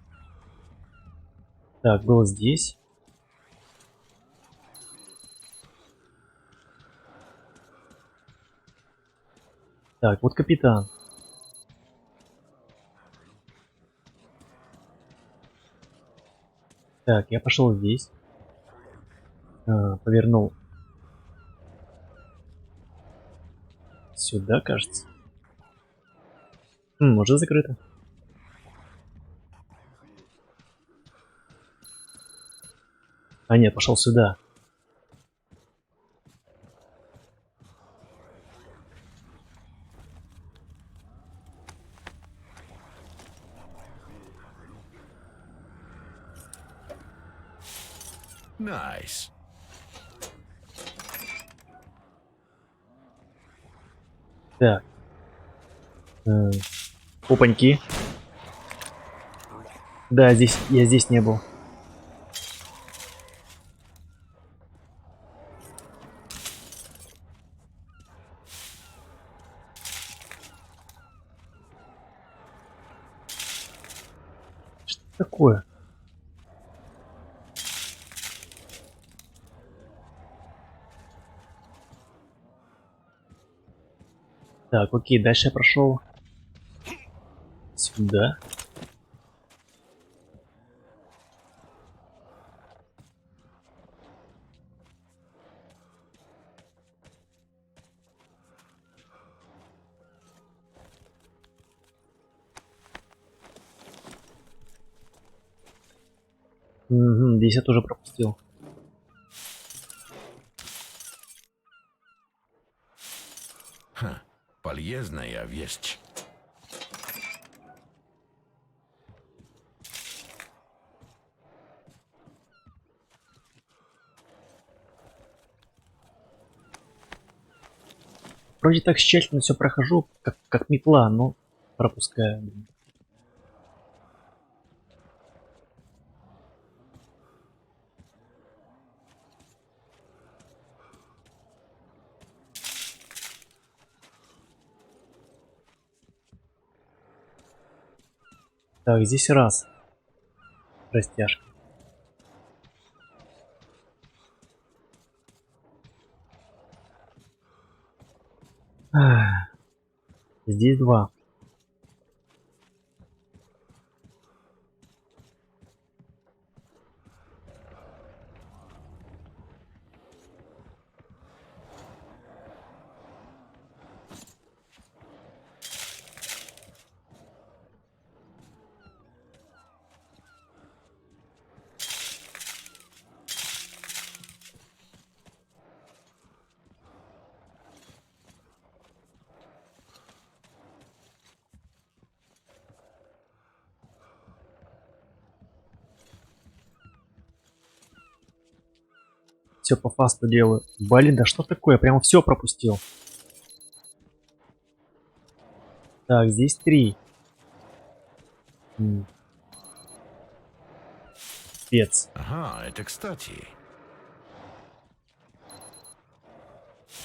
Так, был здесь. Так, вот капитан. Так, я пошел здесь. Повернул. Сюда, кажется. Уже закрыто. А нет, пошел сюда. Nice. Так. Опаньки. Да, здесь я здесь не был. Что такое? Так, окей, дальше я прошел сюда. Угу, здесь я тоже пропустил. Ха, полезная вещь. Вроде так тщательно все прохожу, как метла, но пропускаю. Блин. Так, здесь раз. Растяжка. Ах, здесь два. Все по фасту делаю. Блин, да что такое? Прямо все пропустил. Так, здесь три. Спец. Ага, это кстати.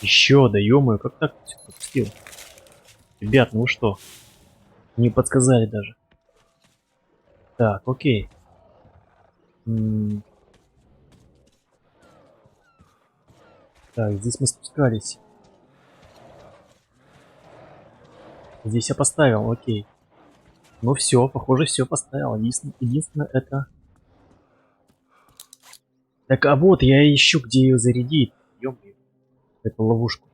Еще, да ё-моё, как так все пропустил? Ребят, ну вы что? Не подсказали даже. Так, окей. Так, здесь мы спускались. Здесь я поставил, окей. Ну все, похоже, все поставил. Единственное это... Так, а вот я ищу, где ее зарядить. Ё-моё, эту ловушку.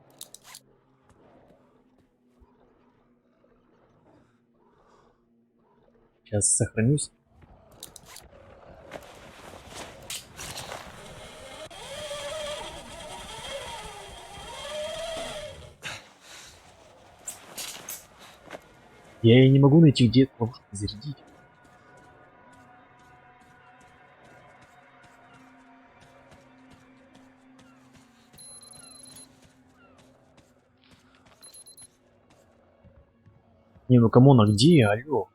Сейчас сохранюсь. Я и не могу найти, где эту ловушку зарядить. Не, ну камон, а где я? Алло.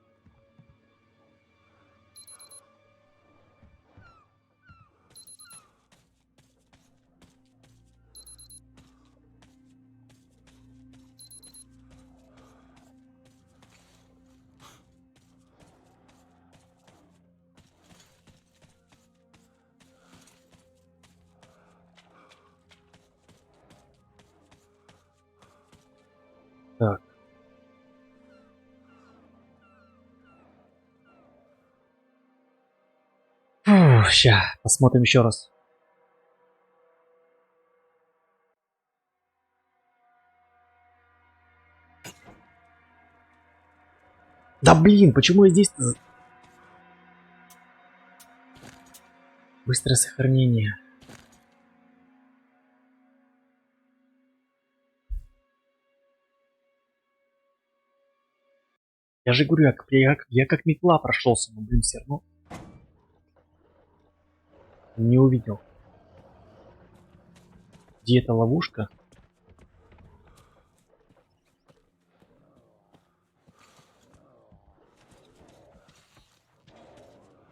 Так. Ща, посмотрим еще раз. Да блин, почему я здесь? Быстрое сохранение. Я же говорю, я как метла прошелся, но блин, все равно не увидел. Где эта ловушка?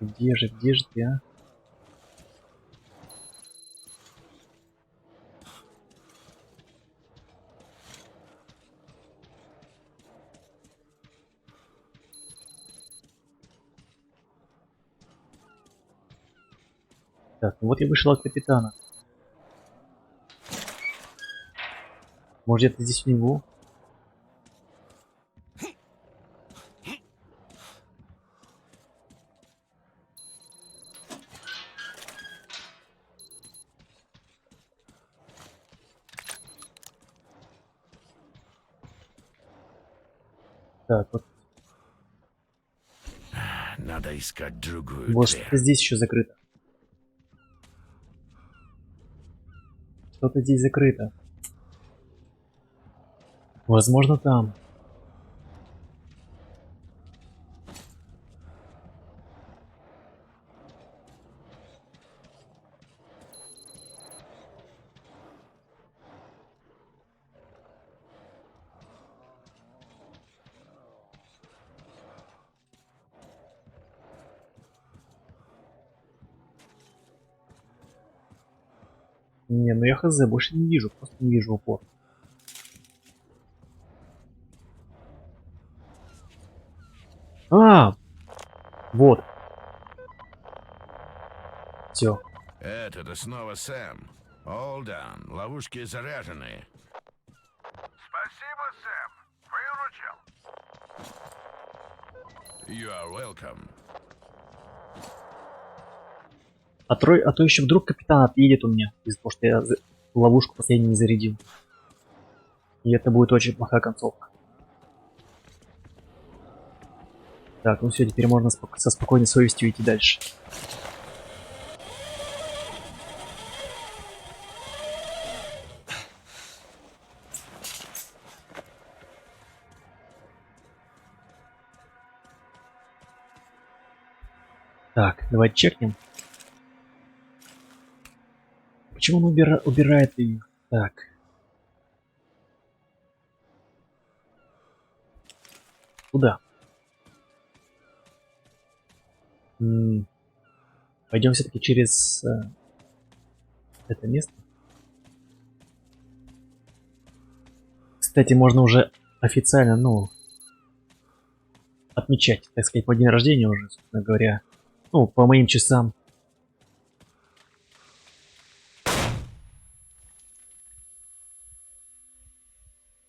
Где же ты, а? Так, ну вот я вышел от капитана. Может, где-то здесь у него? Так, вот, Надо искать другую вот дверь. что-то здесь еще закрыто. Что-то здесь закрыто. Возможно, там. Не, ну я хз, больше не вижу, просто не вижу упор. А, вот. Все. Это снова Сэм. All done. Ловушки заряжены. Спасибо, Сэм. Выручил. You are welcome. А то еще вдруг капитан отъедет у меня, из-за того, что я ловушку последнюю не зарядил. И это будет очень плохая концовка. Так, ну все, теперь можно со спокойной совестью идти дальше. Так, давайте чекнем. Почему он убирает ее? Так. Куда? Пойдем все-таки через это место. Кстати, можно уже официально, ну, отмечать, так сказать, мой день рождения уже, собственно говоря. Ну, по моим часам.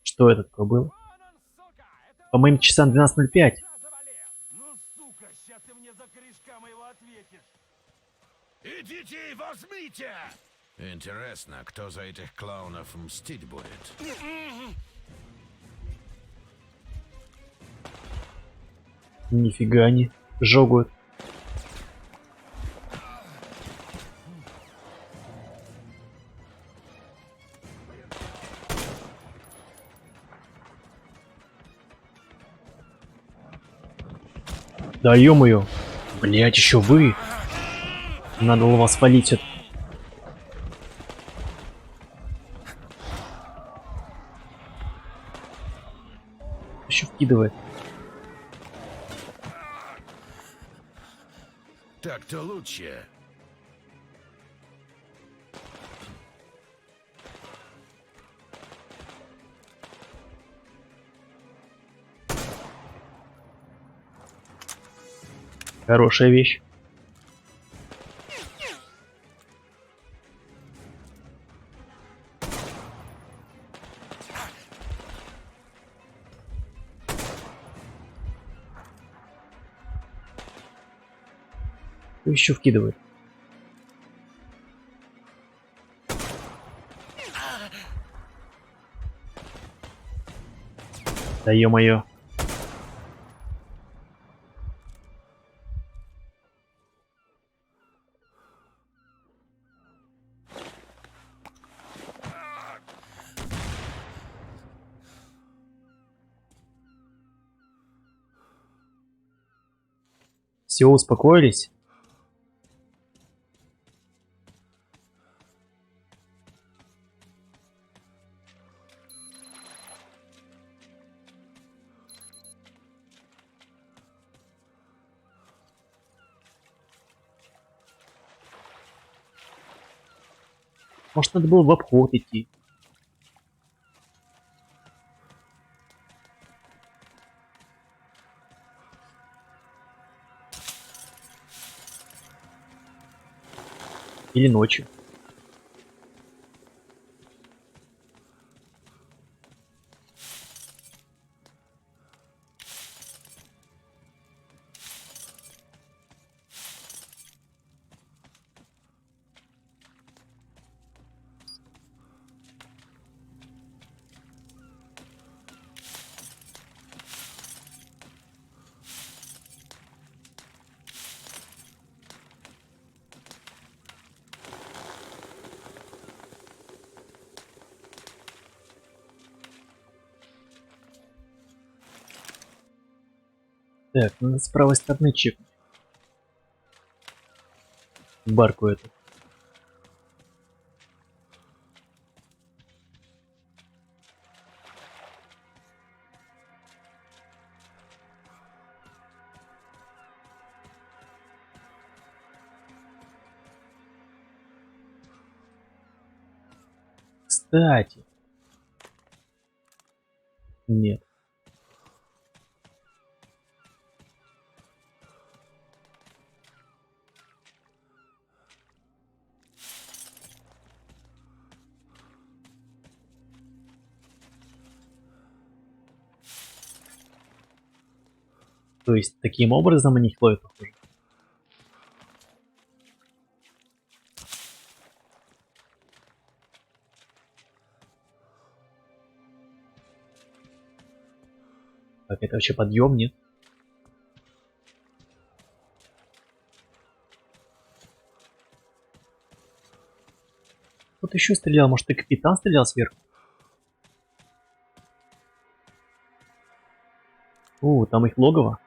Что это такое было? По моим часам 12:05. Ну, сука, сейчас ты мне за корешка моего ответишь. Идите и возьмите! Интересно, кто за этих клоунов мстить будет? Нифига они жогают. Да ё-моё. Блять, еще вы. Надо было вас валить. Еще вкидывает. Так-то лучше. Хорошая вещь. Еще вкидывает. Да ё-моё. Все, успокоились? Может, надо было в обход идти. Или ночью. Так, надо с правой стороны чекнуть. Барку эту. Кстати. Нет. То есть таким образом они их ловят, похоже. Так, это вообще подъем, нет? Кто-то еще стрелял, может и капитан стрелял сверху? Там их логово.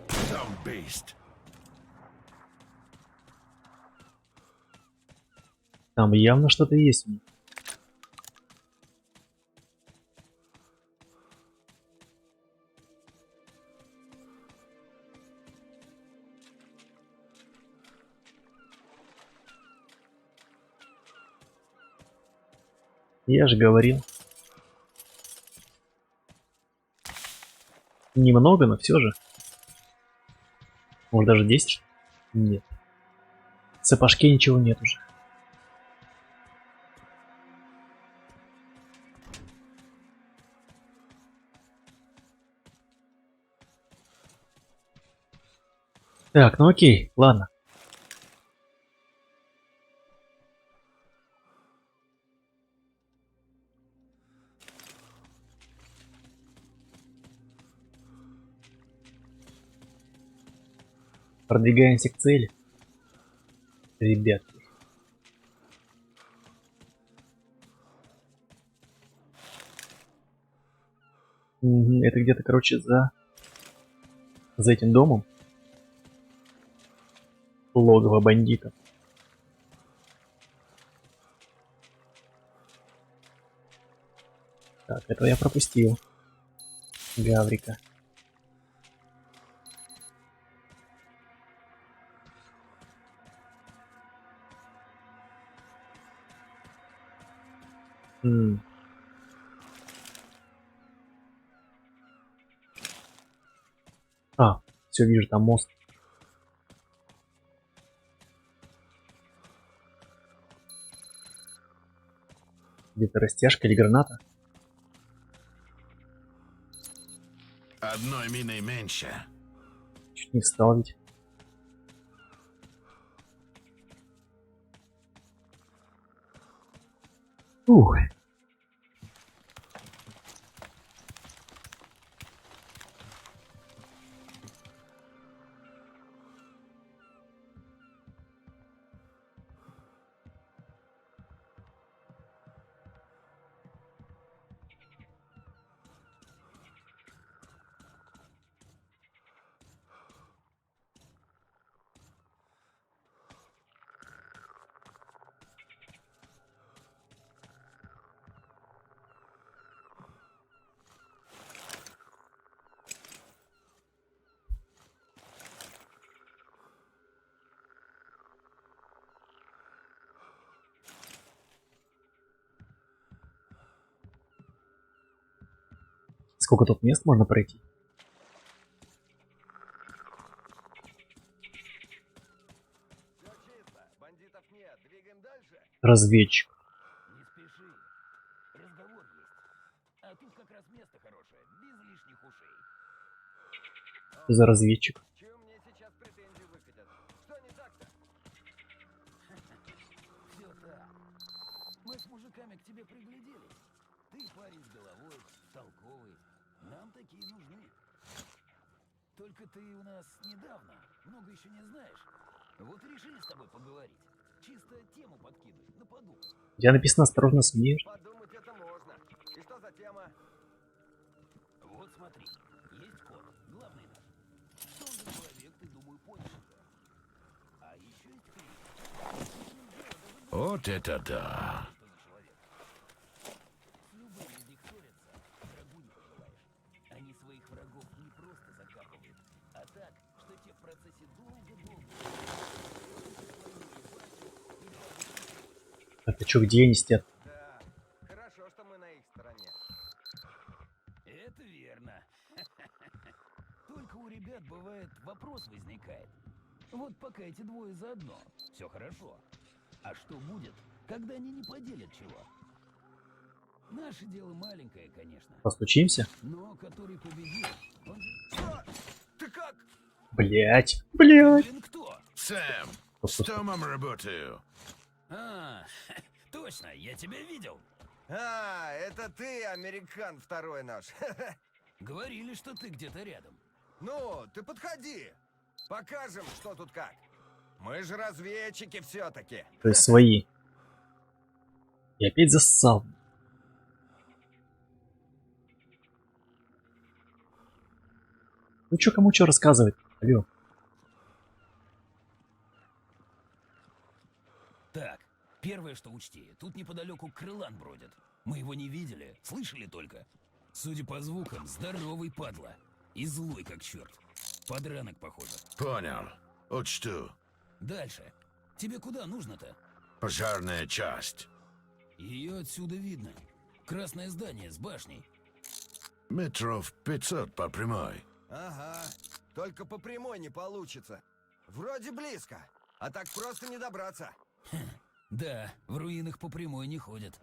Some beast. Там явно что-то есть у них. Я же говорил. Немного, но все же. Может даже 10, что ли? Нет. В сапожке ничего нет уже. Так, ну окей, ладно. Продвигаемся к цели. Ребятки. Это где-то, короче, за этим домом. Логово бандитов. Так, этого я пропустил. Гаврика. М. Все вижу, там мост. Где-то растяжка или граната. Одной миной меньше. Чуть не встал ведь. Ух. Сколько тут мест можно пройти? Все чисто, бандитов нет, двигаем дальше. Разведчик. Не спеши. Разговор есть. А тут как раз место хорошее, без лишних ушей. Что за разведчик? Чего мне сейчас претензии выкатят? Что не так-то? Все так. Мы с мужиками к тебе пригляделись. Ты парень с головой, толковый. Нам такие нужны. Только ты у нас недавно, много еще не знаешь. Вот и решили с тобой поговорить. Чисто тему подкинуть, на подумать. Я написано осторожно смеешь. Подумать это можно. И что за тема? Вот смотри, есть кот, главный наш. Что он за человек, ты, думаю, понял уже. А еще есть Крис. Вот это да. Что за человек? С любым из них ссорятся, врагу не пожелаешь. Они своих врагов не просто закапывают, а так, что те в процессе долго-долго. Это что, где они сидят? Да, хорошо, что мы на их стороне. Это верно. Только у ребят бывает вопрос возникает. Вот пока эти двое заодно, все хорошо. А что будет, когда они не поделят чего? Наше дело маленькое, конечно. Постучимся? Но который победит, он же... Что? Ты как? Блять. Блять. Блин, кто? Сэм, с Томом работаю. А, точно, я тебя видел. А, это ты, американ второй наш. Говорили, что ты где-то рядом. Ну, ты подходи. Покажем, что тут как. Мы же разведчики все-таки. То есть свои. И опять зассал. Ну чё, кому чё рассказывать? Алло. Так, первое, что учти, тут неподалеку крылан бродит. Мы его не видели, слышали только. Судя по звукам, здоровый падла. И злой как черт. Подранок, похоже. Понял. Учту. Дальше. Тебе куда нужно-то? Пожарная часть. Ее отсюда видно. Красное здание с башней. Метров 500 по прямой. Ага, только по прямой не получится. Вроде близко, а так просто не добраться. Да, в руинах по прямой не ходят.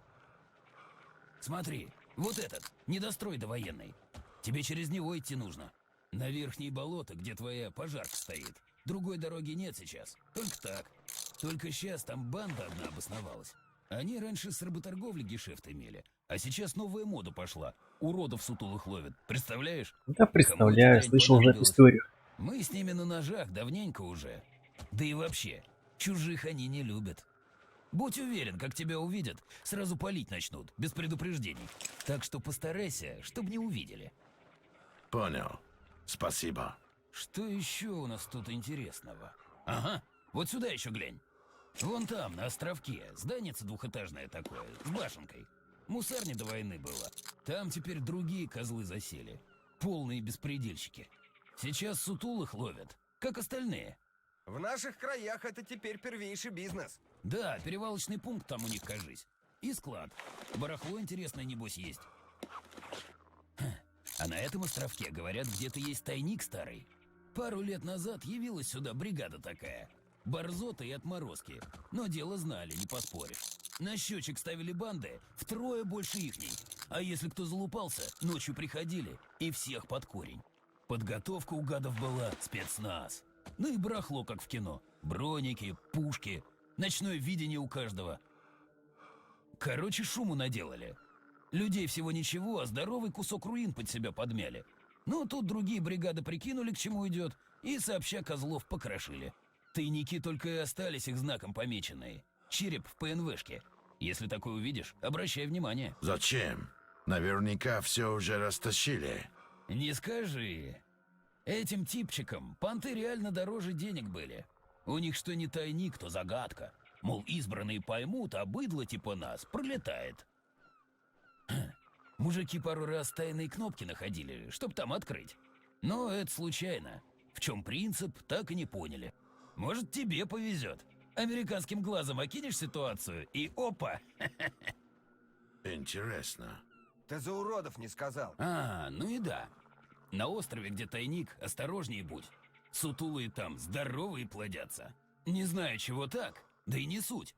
Смотри, вот этот, недострой довоенный. Тебе через него идти нужно. На верхние болота, где твоя пожарка стоит. Другой дороги нет сейчас. Только так. Только сейчас там банда одна обосновалась. Они раньше с работорговли гешефт имели. А сейчас новая мода пошла. Уродов сутулых ловят. Представляешь? Да представляю, слышал уже эту историю. Мы с ними на ножах давненько уже. Да и вообще, чужих они не любят. Будь уверен, как тебя увидят, сразу палить начнут, без предупреждений. Так что постарайся, чтобы не увидели. Понял. Спасибо. Что еще у нас тут интересного? Ага, вот сюда еще глянь. Вон там, на островке, зданице двухэтажное такое, с башенкой. Мусарня до войны было. Там теперь другие козлы засели. Полные беспредельщики. Сейчас сутулых ловят, как остальные. В наших краях это теперь первейший бизнес. Да, перевалочный пункт там у них, кажись. И склад. Барахло интересное, небось, есть. А на этом островке, говорят, где-то есть тайник старый. Пару лет назад явилась сюда бригада такая. Борзоты и отморозки. Но дело знали, не поспоришь. На счетчик ставили банды втрое больше ихней. А если кто залупался, ночью приходили и всех под корень. Подготовка у гадов была спецназ. Ну и барахло, как в кино. Броники, пушки, ночное видение у каждого. Короче, шуму наделали. Людей всего ничего, а здоровый кусок руин под себя подмяли. Ну, тут другие бригады прикинули, к чему идет, и сообща козлов покрошили. Тайники только и остались их знаком помеченные. Череп в ПНВшке. Если такое увидишь, обращай внимание. Зачем? Наверняка все уже растащили. Не скажи. Этим типчикам понты реально дороже денег были. У них что не тайник, то загадка. Мол, избранные поймут, а быдло типа нас пролетает. Мужики пару раз тайные кнопки находили, чтоб там открыть. Но это случайно. В чем принцип, так и не поняли. Может, тебе повезет. Американским глазом окинешь ситуацию, и опа! Интересно. Ты за уродов не сказал. А, ну и да. На острове, где тайник, осторожнее будь. Сутулые там здоровые плодятся. Не знаю, чего так, да и не суть.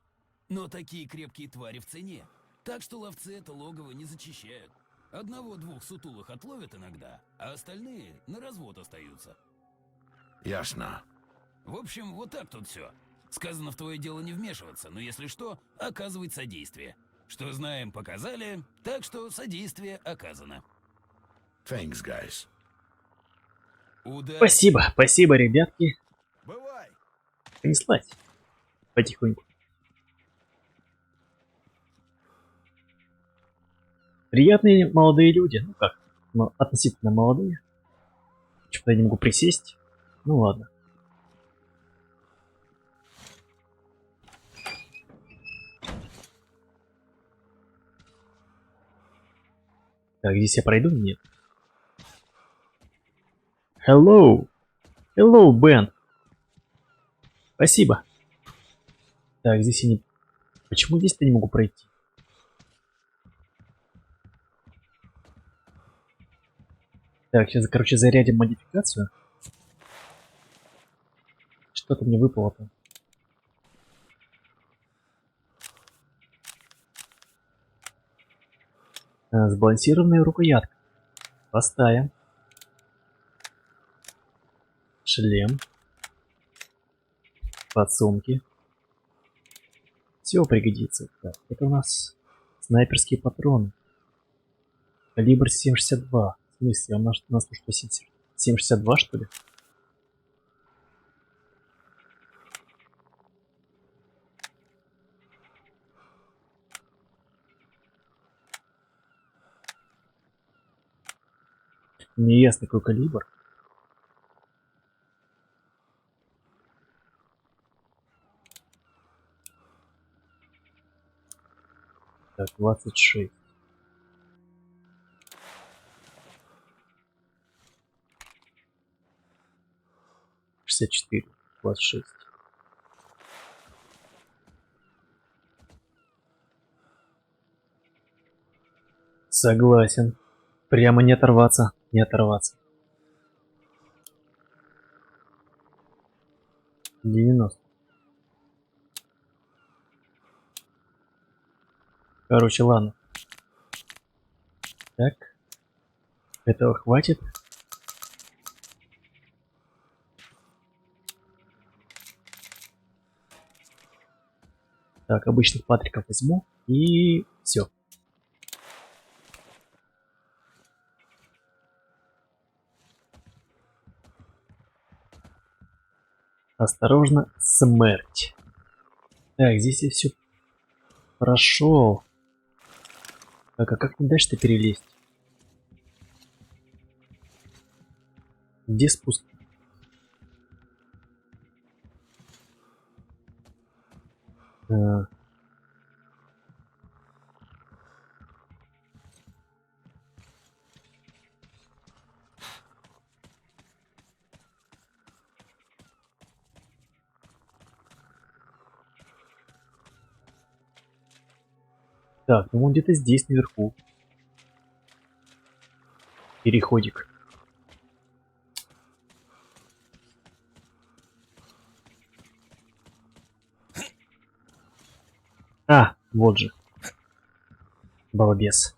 Но такие крепкие твари в цене. Так что ловцы это логово не зачищают. Одного-двух сутулых отловят иногда, а остальные на развод остаются. Ясно. В общем, вот так тут все. Сказано в твое дело не вмешиваться, но если что, оказывать содействие. Что знаем, показали, так что содействие оказано. Thanks, guys. Удачи! Спасибо, спасибо, ребятки. Бывай. Понеслась. Потихоньку. Приятные молодые люди. Ну как, ну, относительно молодые. Что-то я не могу присесть. Ну ладно. Так, здесь я пройду? Нет. Hello. Hello, Бен. Спасибо. Так, здесь я не... Почему здесь-то не могу пройти? Так, сейчас, короче, зарядим модификацию. Что-то мне выпало там. Сбалансированная рукоятка. Поставим. Шлем. Подсумки. Все пригодится. Так, это у нас снайперские патроны. Калибр 7,62. В смысле, у нас что, 7,62 что ли? Не ясно, какой калибр. Так, 26. Шестьдесят четыре, 26. Согласен. Прямо не оторваться, не оторваться. 90. Короче, ладно. Так. Этого хватит. Так, обычных патриков возьму. И все. Осторожно, смерть. Так, здесь я все прошел. Так, а как мне дальше-то перелезть? Где спуск? А, так, ну он где-то здесь наверху. Переходик. А, вот же. Балбес.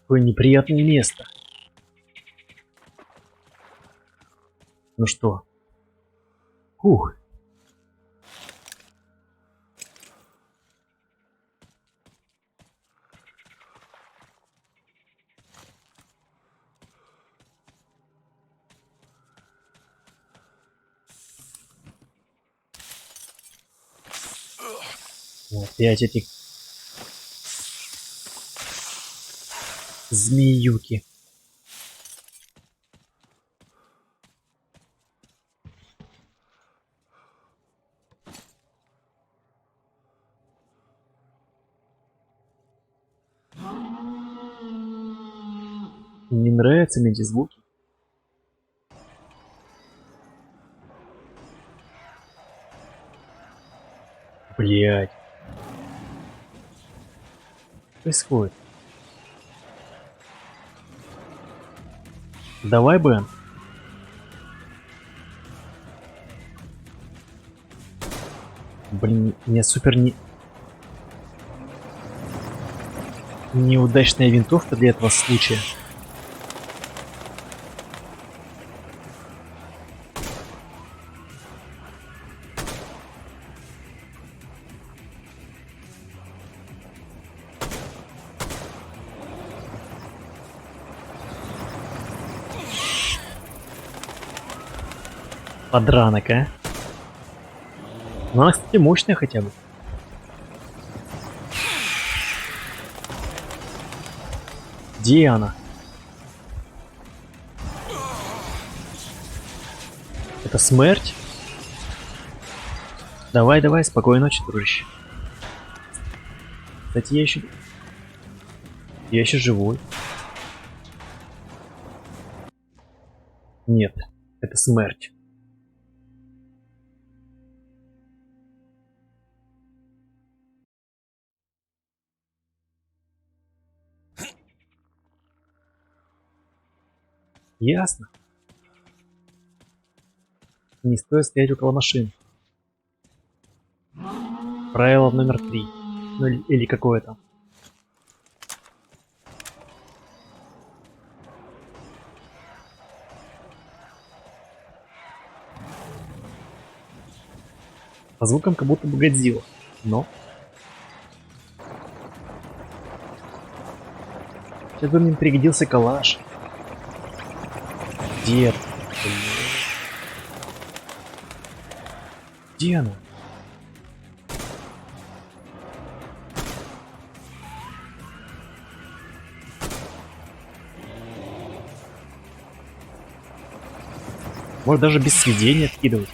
Какое неприятное место. Ну что? Ух. Опять эти змеюки. Не нравятся мне эти звуки. Блять. Что происходит? Давай, Бен. Блин, мне супер неудачная винтовка для этого случая. Подранок, а? Ну, она, кстати, мощная хотя бы. Где она? Это смерть? Давай, давай, спокойной ночи, дружище. Кстати, я еще живой. Нет, это смерть. Ясно. Не стоит стоять около машин. Правило номер 3. Ну или какое там. По звукам как будто бы Годзилла. Но... Сейчас бы мне пригодился калаш. Где? Где она? Может даже без сведения откидывать.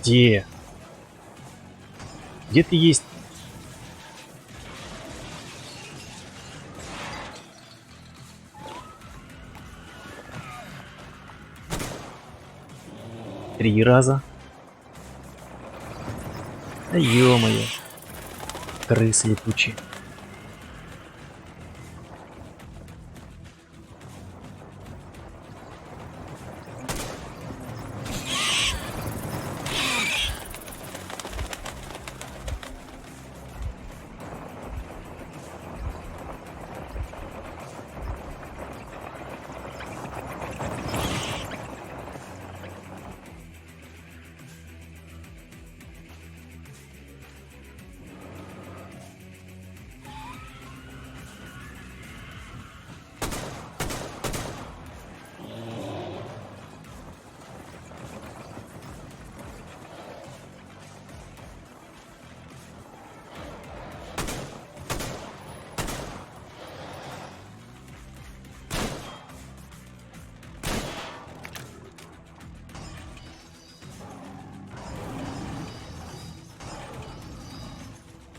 Где? Где ты есть? Три раза. Да ё-моё. Крысы летучие.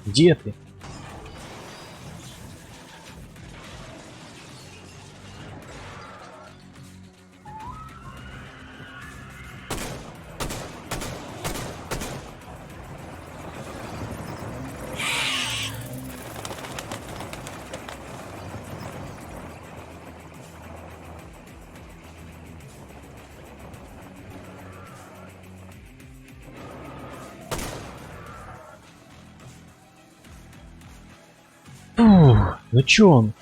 Где ты? Ух, ну чё он?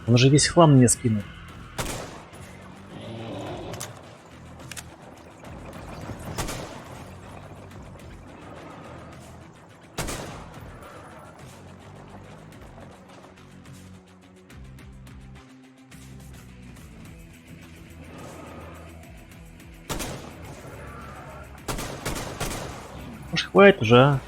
Он же весь хлам мне скинул. Может, хватит уже, а?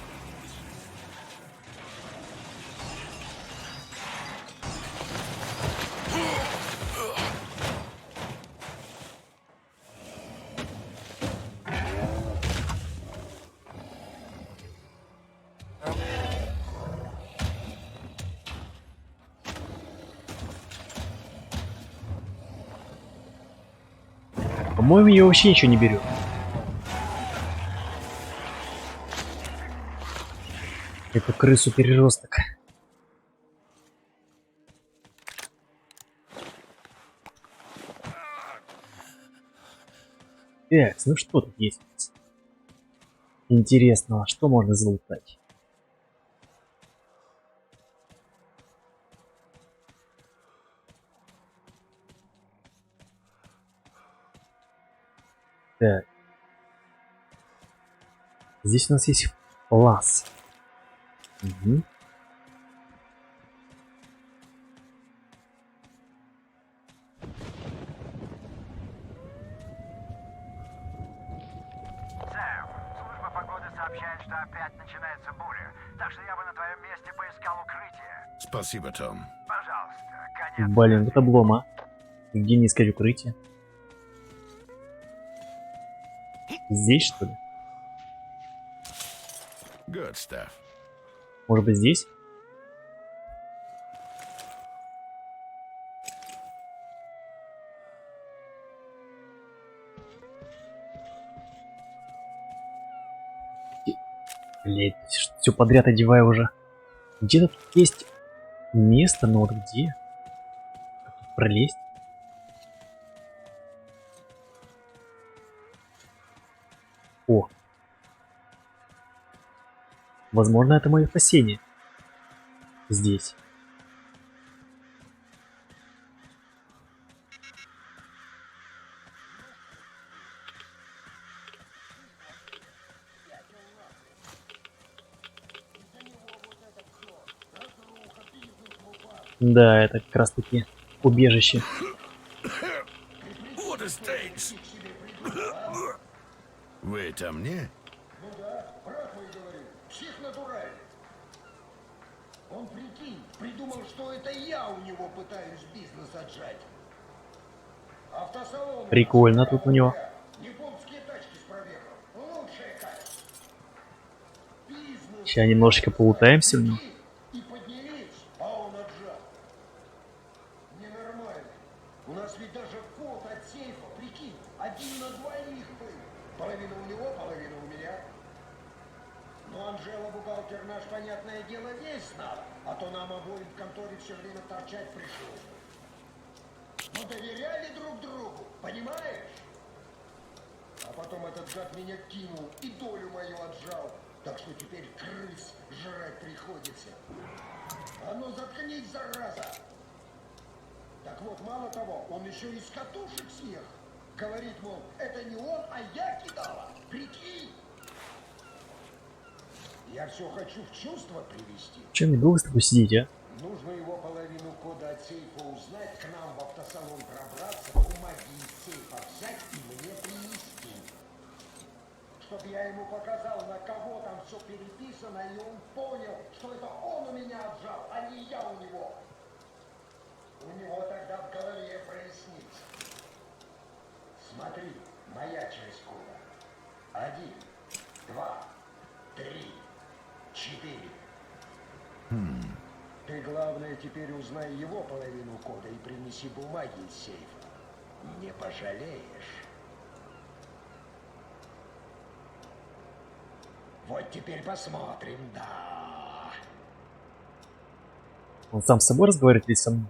По-моему, ее вообще ничего не берет. Эту крысу переросток. Так, ну что тут есть? Интересного, что можно залутать? Так. Здесь у нас есть лаз. Угу. Сэм, служба погоды сообщает, что опять начинается буря. Так что я бы на твоем месте поискал укрытие. Спасибо, Том. Пожалуйста, конец. Блин, вот облома. Где не искать укрытие? Здесь, что ли? Good stuff. Может быть, здесь? Блять, все подряд одеваю уже. Где-то тут есть место, но вот где? Как тут пролезть? О! Возможно, это мое спасение. Здесь. Да, это как раз таки убежище. What a stage! Вы это мне? Ну да, брат мой говорит, псих натуральный. Он, прикинь, придумал, что это я у него пытаюсь бизнес отжать. Автосалон у нас, Прикольно тут у него. японские тачки с пробегом. Лучшее качество. Бизнес. Сейчас немножечко поутаемся в него. И поднялись, а он отжал. Ненормально. У нас ведь даже код от сейфа, прикинь, 1 на 2 был. Половина у него, половина у меня. Но Анжела, бухгалтер наш, понятное дело, весь знал, а то нам обоим в конторе все время торчать пришлось. Мы доверяли друг другу, понимаешь? А потом этот гад меня кинул и долю мою отжал. Так что теперь крыс жрать приходится. А ну заткнись, зараза! Так вот, мало того, он еще и с катушек съехал. Говорит, мол, это не он, а я кидала. Прикинь! Я все хочу в чувство привести. Че мне долго с тобой сидеть, а? Нужно его половину кода от сейфа узнать, к нам в автосалон пробраться, бумаги из сейфа взять и мне принести. Чтоб я ему показал, на кого там все переписано, и он понял, что это он у меня отжал, а не я у него. У него тогда в голове прояснится. Смотри, моя часть кода. 1, 2, 3, 4. Ты, главное, теперь узнай его половину кода и принеси бумаги из сейфа. Не пожалеешь. Вот теперь посмотрим, да. Он сам с собой разговаривает или со мной?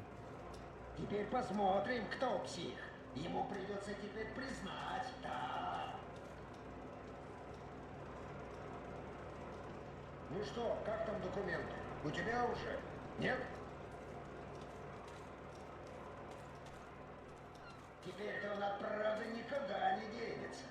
Теперь посмотрим, кто псих. Ему придется теперь признать, да. Ну что, как там документы? У тебя уже? Нет? Теперь-то он от правды никогда не денется.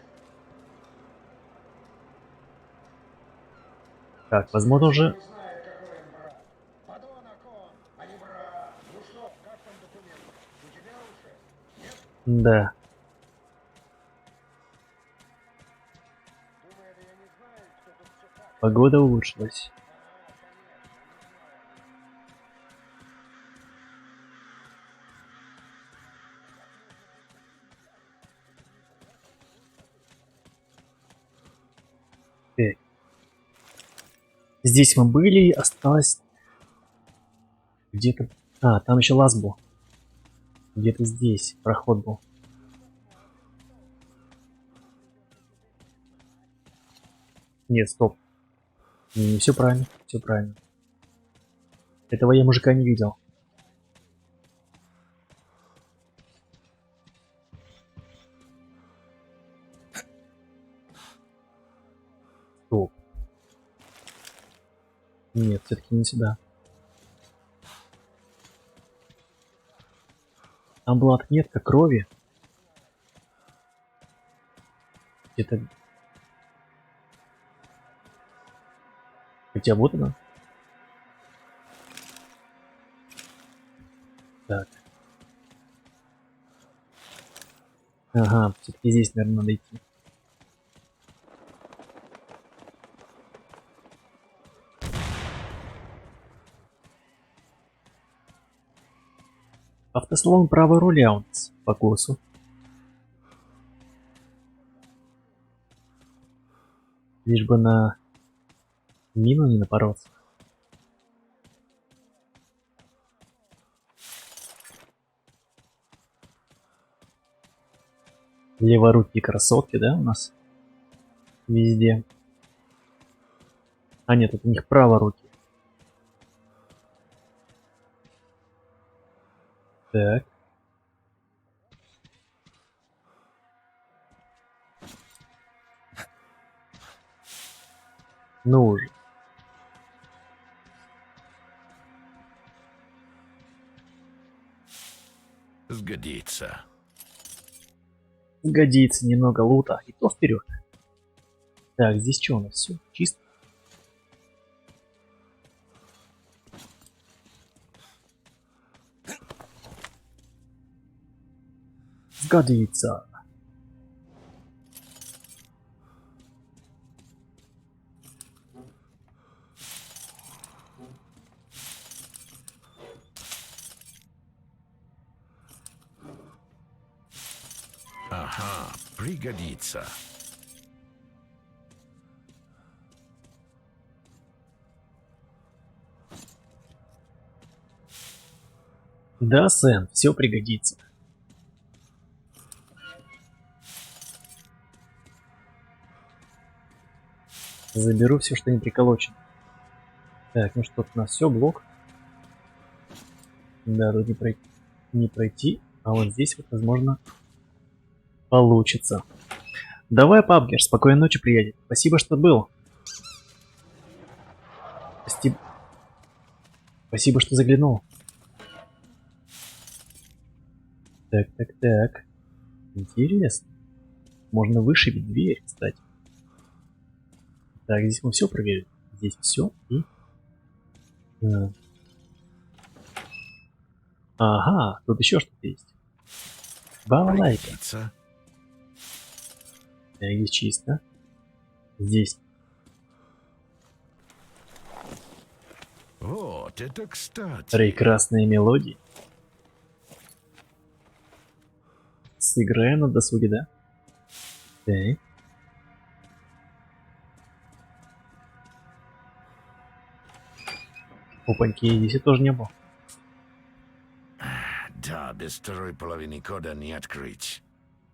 Так, возможно, уже... Не знает, какой он брат. Подонок он, а не брат. Ну что, как там документы? У тебя уже? Нет? Да. Думает, я не знаю, кто тут все Погода улучшилась. Так. Здесь мы были, осталось где-то... А, там еще лаз был. Где-то здесь проход был. Нет, стоп. Не все правильно, все правильно. Этого я мужика не видел. Стоп. Нет, все-таки не сюда. Там была отметка крови. Где-то... Хотя вот она. Так. Ага, все-таки здесь, наверное, надо идти. Автослон правой руля у нас по курсу. Лишь бы на мину не напороться. Леворукие красотки, да, у нас? Везде. А нет, это у них праворуки. Так. Ну уже. Сгодится. Годится немного лута, и то вперед. Так, здесь что у нас? Все чисто. Сгодится. Ага, пригодится. Да, Сэн, все пригодится. Заберу все, что не приколочено. Так, ну что, у нас все, блок. Да, тут не пройти, а вот здесь вот, возможно, получится. Давай, Пабгер, спокойной ночи, приятель. Спасибо, что был. Спасибо, что заглянул. Так, так, так. Интересно. Можно вышибить дверь, кстати. Так, здесь мы все проверили. Здесь все и... Ага, тут еще что-то есть. Балалайка. Пригодится. Так, здесь чисто. Здесь. Вот это кстати. Прекрасные мелодии. Сыграем на досуге, да? Так. Опаньки, здесь я тоже не был. Да, без второй половины кода не открыть.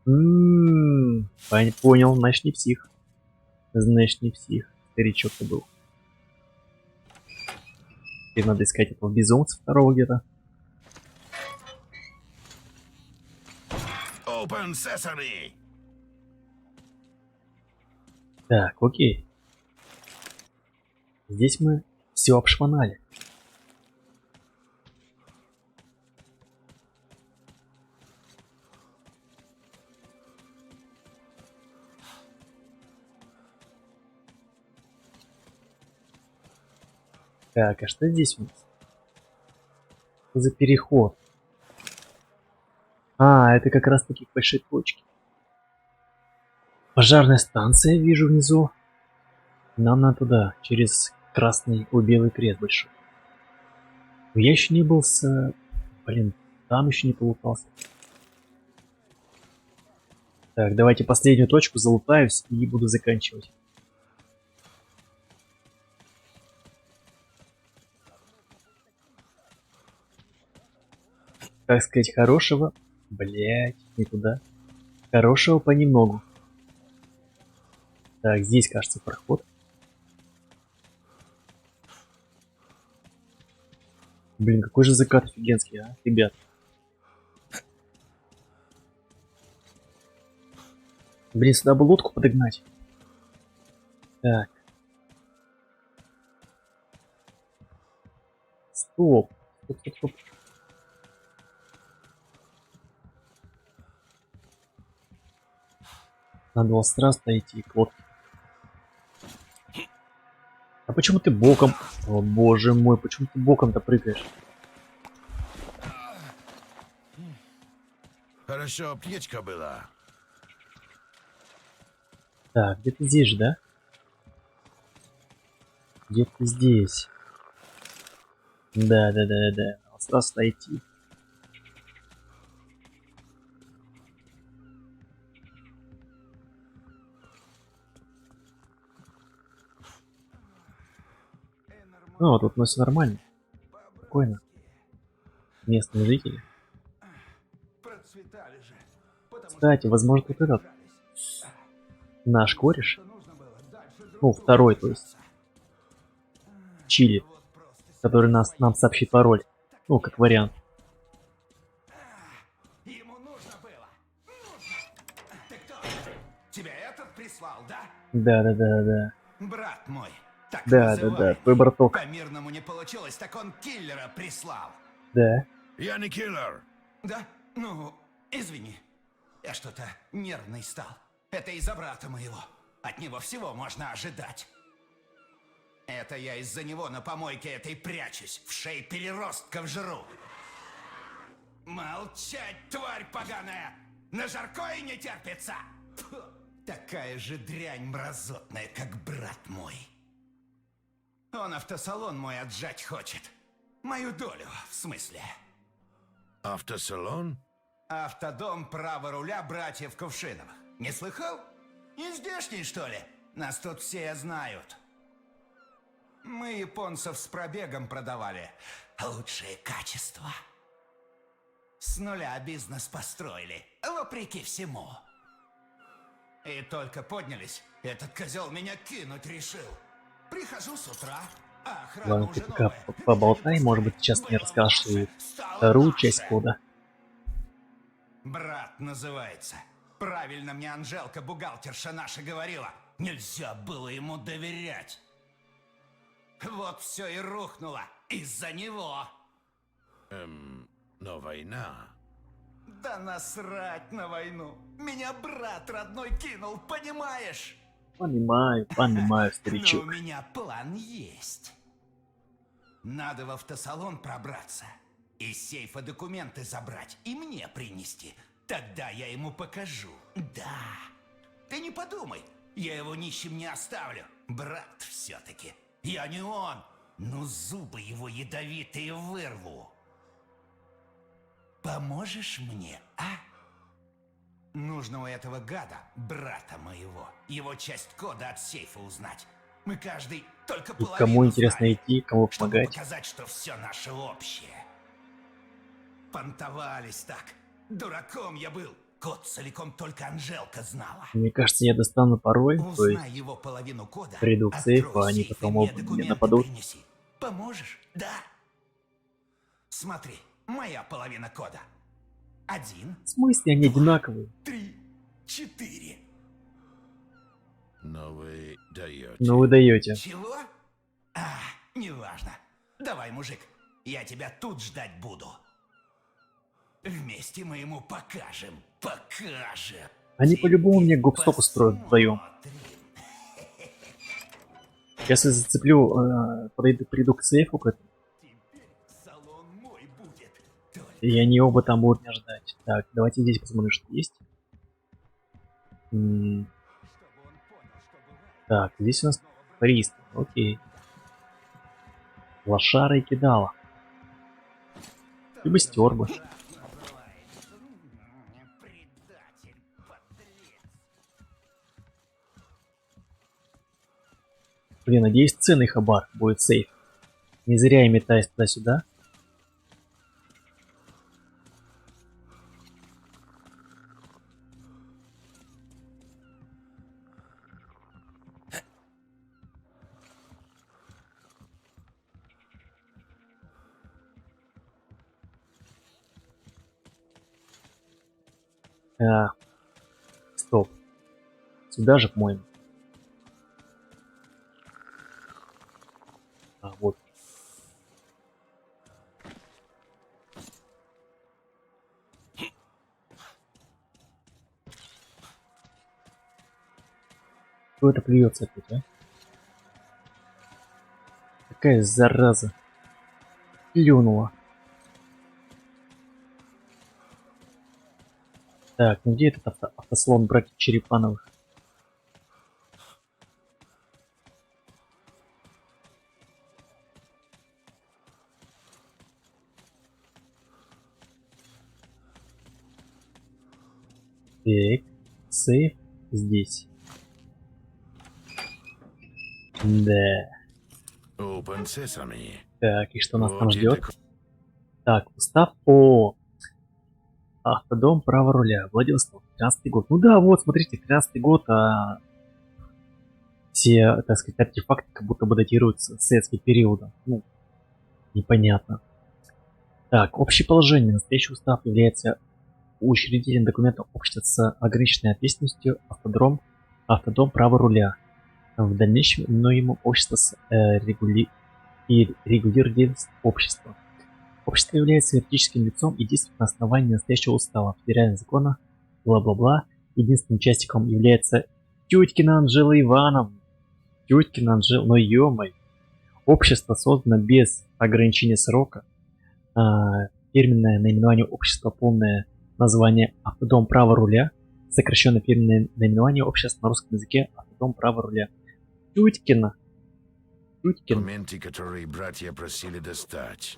Понял, значит не псих. Значит не псих. Старичок-то был. Теперь надо искать этого безумца второго где-то. Open Sesame! Так, окей. Здесь мы все обшмонали. Так, а что здесь у нас? Что за переход? А, это как раз таки большие точки. Пожарная станция вижу внизу. Нам надо туда, через красный у белый крест большой. Я еще не был с... Блин, там еще не полутался. Так, давайте последнюю точку залутаюсь и буду заканчивать. Так сказать, хорошего... Блять, не туда. Хорошего понемногу. Так, здесь, кажется, проход. Блин, какой же закат офигенский, а, ребят. Блин, сюда бы лодку подогнать. Так. Стоп. Стоп, стоп, стоп. Надо остро идти к лодке. А почему ты боком? О боже мой, почему ты боком-то прыгаешь? Хорошо, птичка была. Так, где-то здесь же, да? Где-то здесь. Да. Остро идти. Ну, тут у нас всё нормально. Спокойно. Местные жители. Процветали же. Потому Кстати, возможно, вот этот наш кореш. Ну, второй, то есть. Чили. Который нам сообщит пароль. Ну, как вариант. ему нужно было. Ты кто? Тебя этот прислал, да? Да. Брат мой. Так Да, называемый. твой браток. По-мирному не получилось, так он киллера прислал. Да. Я не киллер. Да? Ну, извини. Я что-то нервный стал. Это из-за брата моего. От него всего можно ожидать. Это я из-за него на помойке этой прячусь. В шее переростков жру. Молчать, тварь поганая! На жаркое не терпится! Фу, такая же дрянь мразотная, как брат мой. Он автосалон мой отжать хочет. Мою долю, в смысле. Автосалон? Автодом право руля братьев Кувшиновых. Не слыхал? Не здешний, что ли? Нас тут все знают. Мы японцев с пробегом продавали. Лучшее качество. С нуля бизнес построили, вопреки всему. И только поднялись, этот козел меня кинуть решил. Прихожу с утра, а охрана Ладно, ты уже пока новая. поболтай, может быть, сейчас мне расскажешь свою Стало вторую лучше. часть кода. Брат называется. Правильно мне Анжелка, бухгалтерша наша, говорила. Нельзя было ему доверять. Вот все и рухнуло из-за него. Но война. Да насрать на войну. Меня брат родной кинул, понимаешь? Понимаю, Но у старичок. меня план есть. Надо в автосалон пробраться. Из сейфа документы забрать и мне принести. Тогда я ему покажу. Да. Ты не подумай, я его нищим не оставлю. Брат все-таки. Я не он. Но зубы его ядовитые вырву. Поможешь мне, а? Нужно у этого гада, брата моего, его часть кода от сейфа узнать. Мы каждый только И половину кому интересно знаем, идти, кому чтобы помогать. показать, что все наше общее. Понтовались так. Дураком я был. Код целиком только Анжелка знала. Мне кажется, я достану пароль, то Узнай есть его половину кода. приду к сейфу, открой а они сейф и потом мне оба мне документы нападут. принеси. Поможешь? Да. Смотри, моя половина кода. 1, В смысле, они одинаковые? 3, 4. Но вы даете. Ну вы даете. Чего? А, неважно. Давай, мужик, я тебя тут ждать буду. Вместе мы ему покажем. Покажем. Они по-любому мне Теперь гоп-стоп устроят вдвоем. посмотрим. Если зацеплю, приду к сейфу, Теперь салон мой будет. Только и они оба там будут меня ждать. Так, давайте здесь посмотрим, что есть. чтобы он понял, что бывает. Так, здесь у нас Тракторист. Окей. Лошара и кидала. Либо стер бы. Блин, надеюсь, ценный хабар будет сейф. Не зря я метаюсь туда-сюда. Стоп. Сюда же, по-моему. Вот. Кто это плюется опять, а? Какая зараза. Плюнула. Так, ну где этот автослон братьев Черепановых? Так, сейф здесь. Да. Open Sesame. Так, и что нас там Вот ждет? это Так, устав по автодом, право руля, Владивосток, 13-й год. Ну да, вот, смотрите, 13-й год, все, так сказать, артефакты как будто бы датируются советским периодом. Ну, непонятно. Так, общее положение. Настоящий устав является учредительным документом общества с ограниченной ответственностью автодом, право руля. В дальнейшем именуемо общество с регулирует деятельность общества. Общество является юридическим лицом и действует на основании настоящего устава, федерального закона, бла-бла-бла. Единственным участником является Тюткина Анжела Ивановна. Тюткина Анжела, ну ё-моё. Общество создано без ограничения срока. Фирменное наименование общества, полное название Автодом права руля. Сокращенное фирменное наименование общества на русском языке Автодом права руля. Тюткина. Тюткин. документы, которые братья просили достать.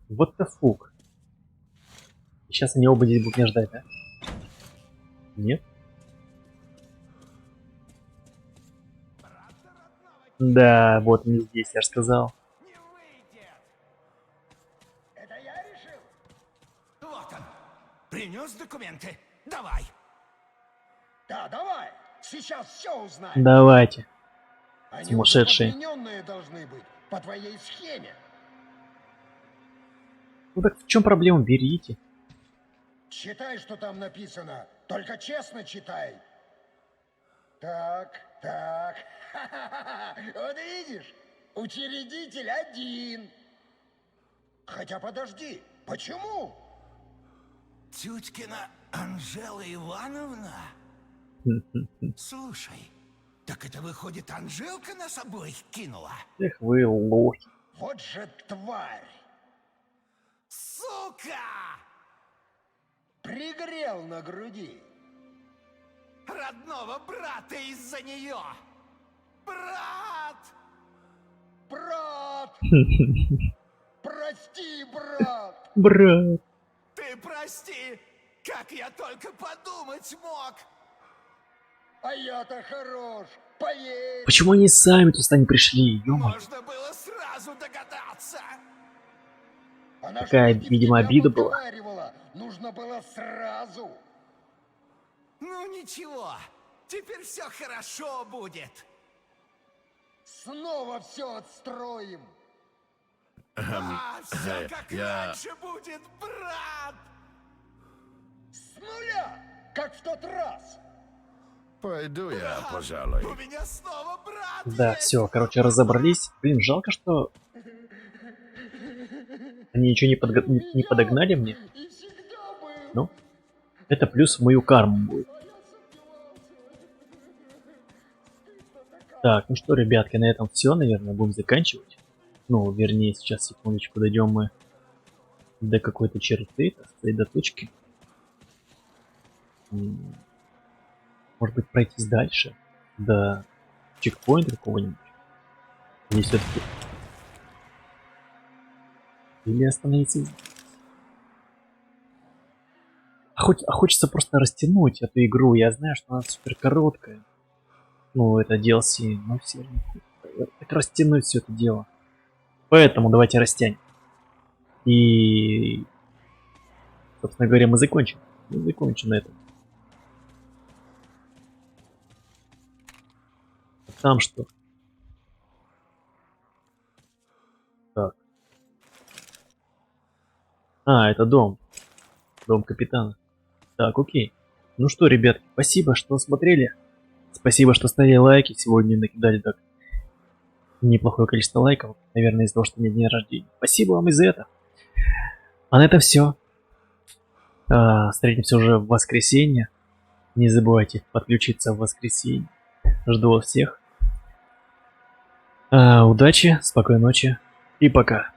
What the fuck? Сейчас они оба здесь будут меня ждать, да? Нет? Да, вот они здесь, я же сказал. Это я решил. Вот он. Принес документы. Давай. Да, давай. Сейчас все узнаем. Давайте. Они Сумасшедшие. удлиненные должны быть по твоей схеме. Ну так в чем проблема? Берите. Читай, что там написано. Только честно читай. Так, так. Вот видишь, учредитель один. Хотя подожди, почему? Тюткина Анжела Ивановна? Слушай, так это выходит, Анжелка нас обоих кинула? Эх вы лохи. Вот же тварь. Сука! Пригрел на груди. Родного брата из-за нее! Брат! Брат! Прости, брат! Брат. Ты прости! Как я только подумать мог! А я-то хорош, поверь! Почему они сами туда не пришли? Ё-моё. Можно было сразу догадаться! Она Такая, же против видимо, тебя обида была. подговаривала. Нужно было сразу. Ну ничего, теперь все хорошо будет. Снова все отстроим. Все как я- раньше будет, брат! С нуля, как в тот раз. Пойду я, пожалуй. У меня снова брат Да, есть! все, короче, разобрались. Блин, жалко, что они ничего не подогнали мне. И всегда был. Ну, это плюс в мою карму будет. А я сомневался. Ты-то такая. Так, ну что, ребятки, на этом все, наверное, будем заканчивать. Ну, вернее, сейчас, секундочку, дойдем мы до какой-то черты, так сказать, до точки. Может быть, пройтись дальше. До чекпоинт какого-нибудь? Или все-таки... Или остановиться здесь? Хочется просто растянуть эту игру. Я знаю, что она супер короткая. Ну, это DLC, но все равно. Так растянуть все это дело. Поэтому давайте растянем. И, собственно говоря, мы закончим. Мы закончим на этом. Там что? Так. А, это дом. Дом капитана. Так, окей. Ну что, ребят, спасибо, что смотрели. Спасибо, что ставили лайки. Сегодня накидали так неплохое количество лайков. Наверное, из-за того, что у меня день рождения. Спасибо вам и за это. А на это все. Встретимся уже в воскресенье. Не забывайте подключиться в воскресенье. Жду вас всех. Удачи, спокойной ночи и пока.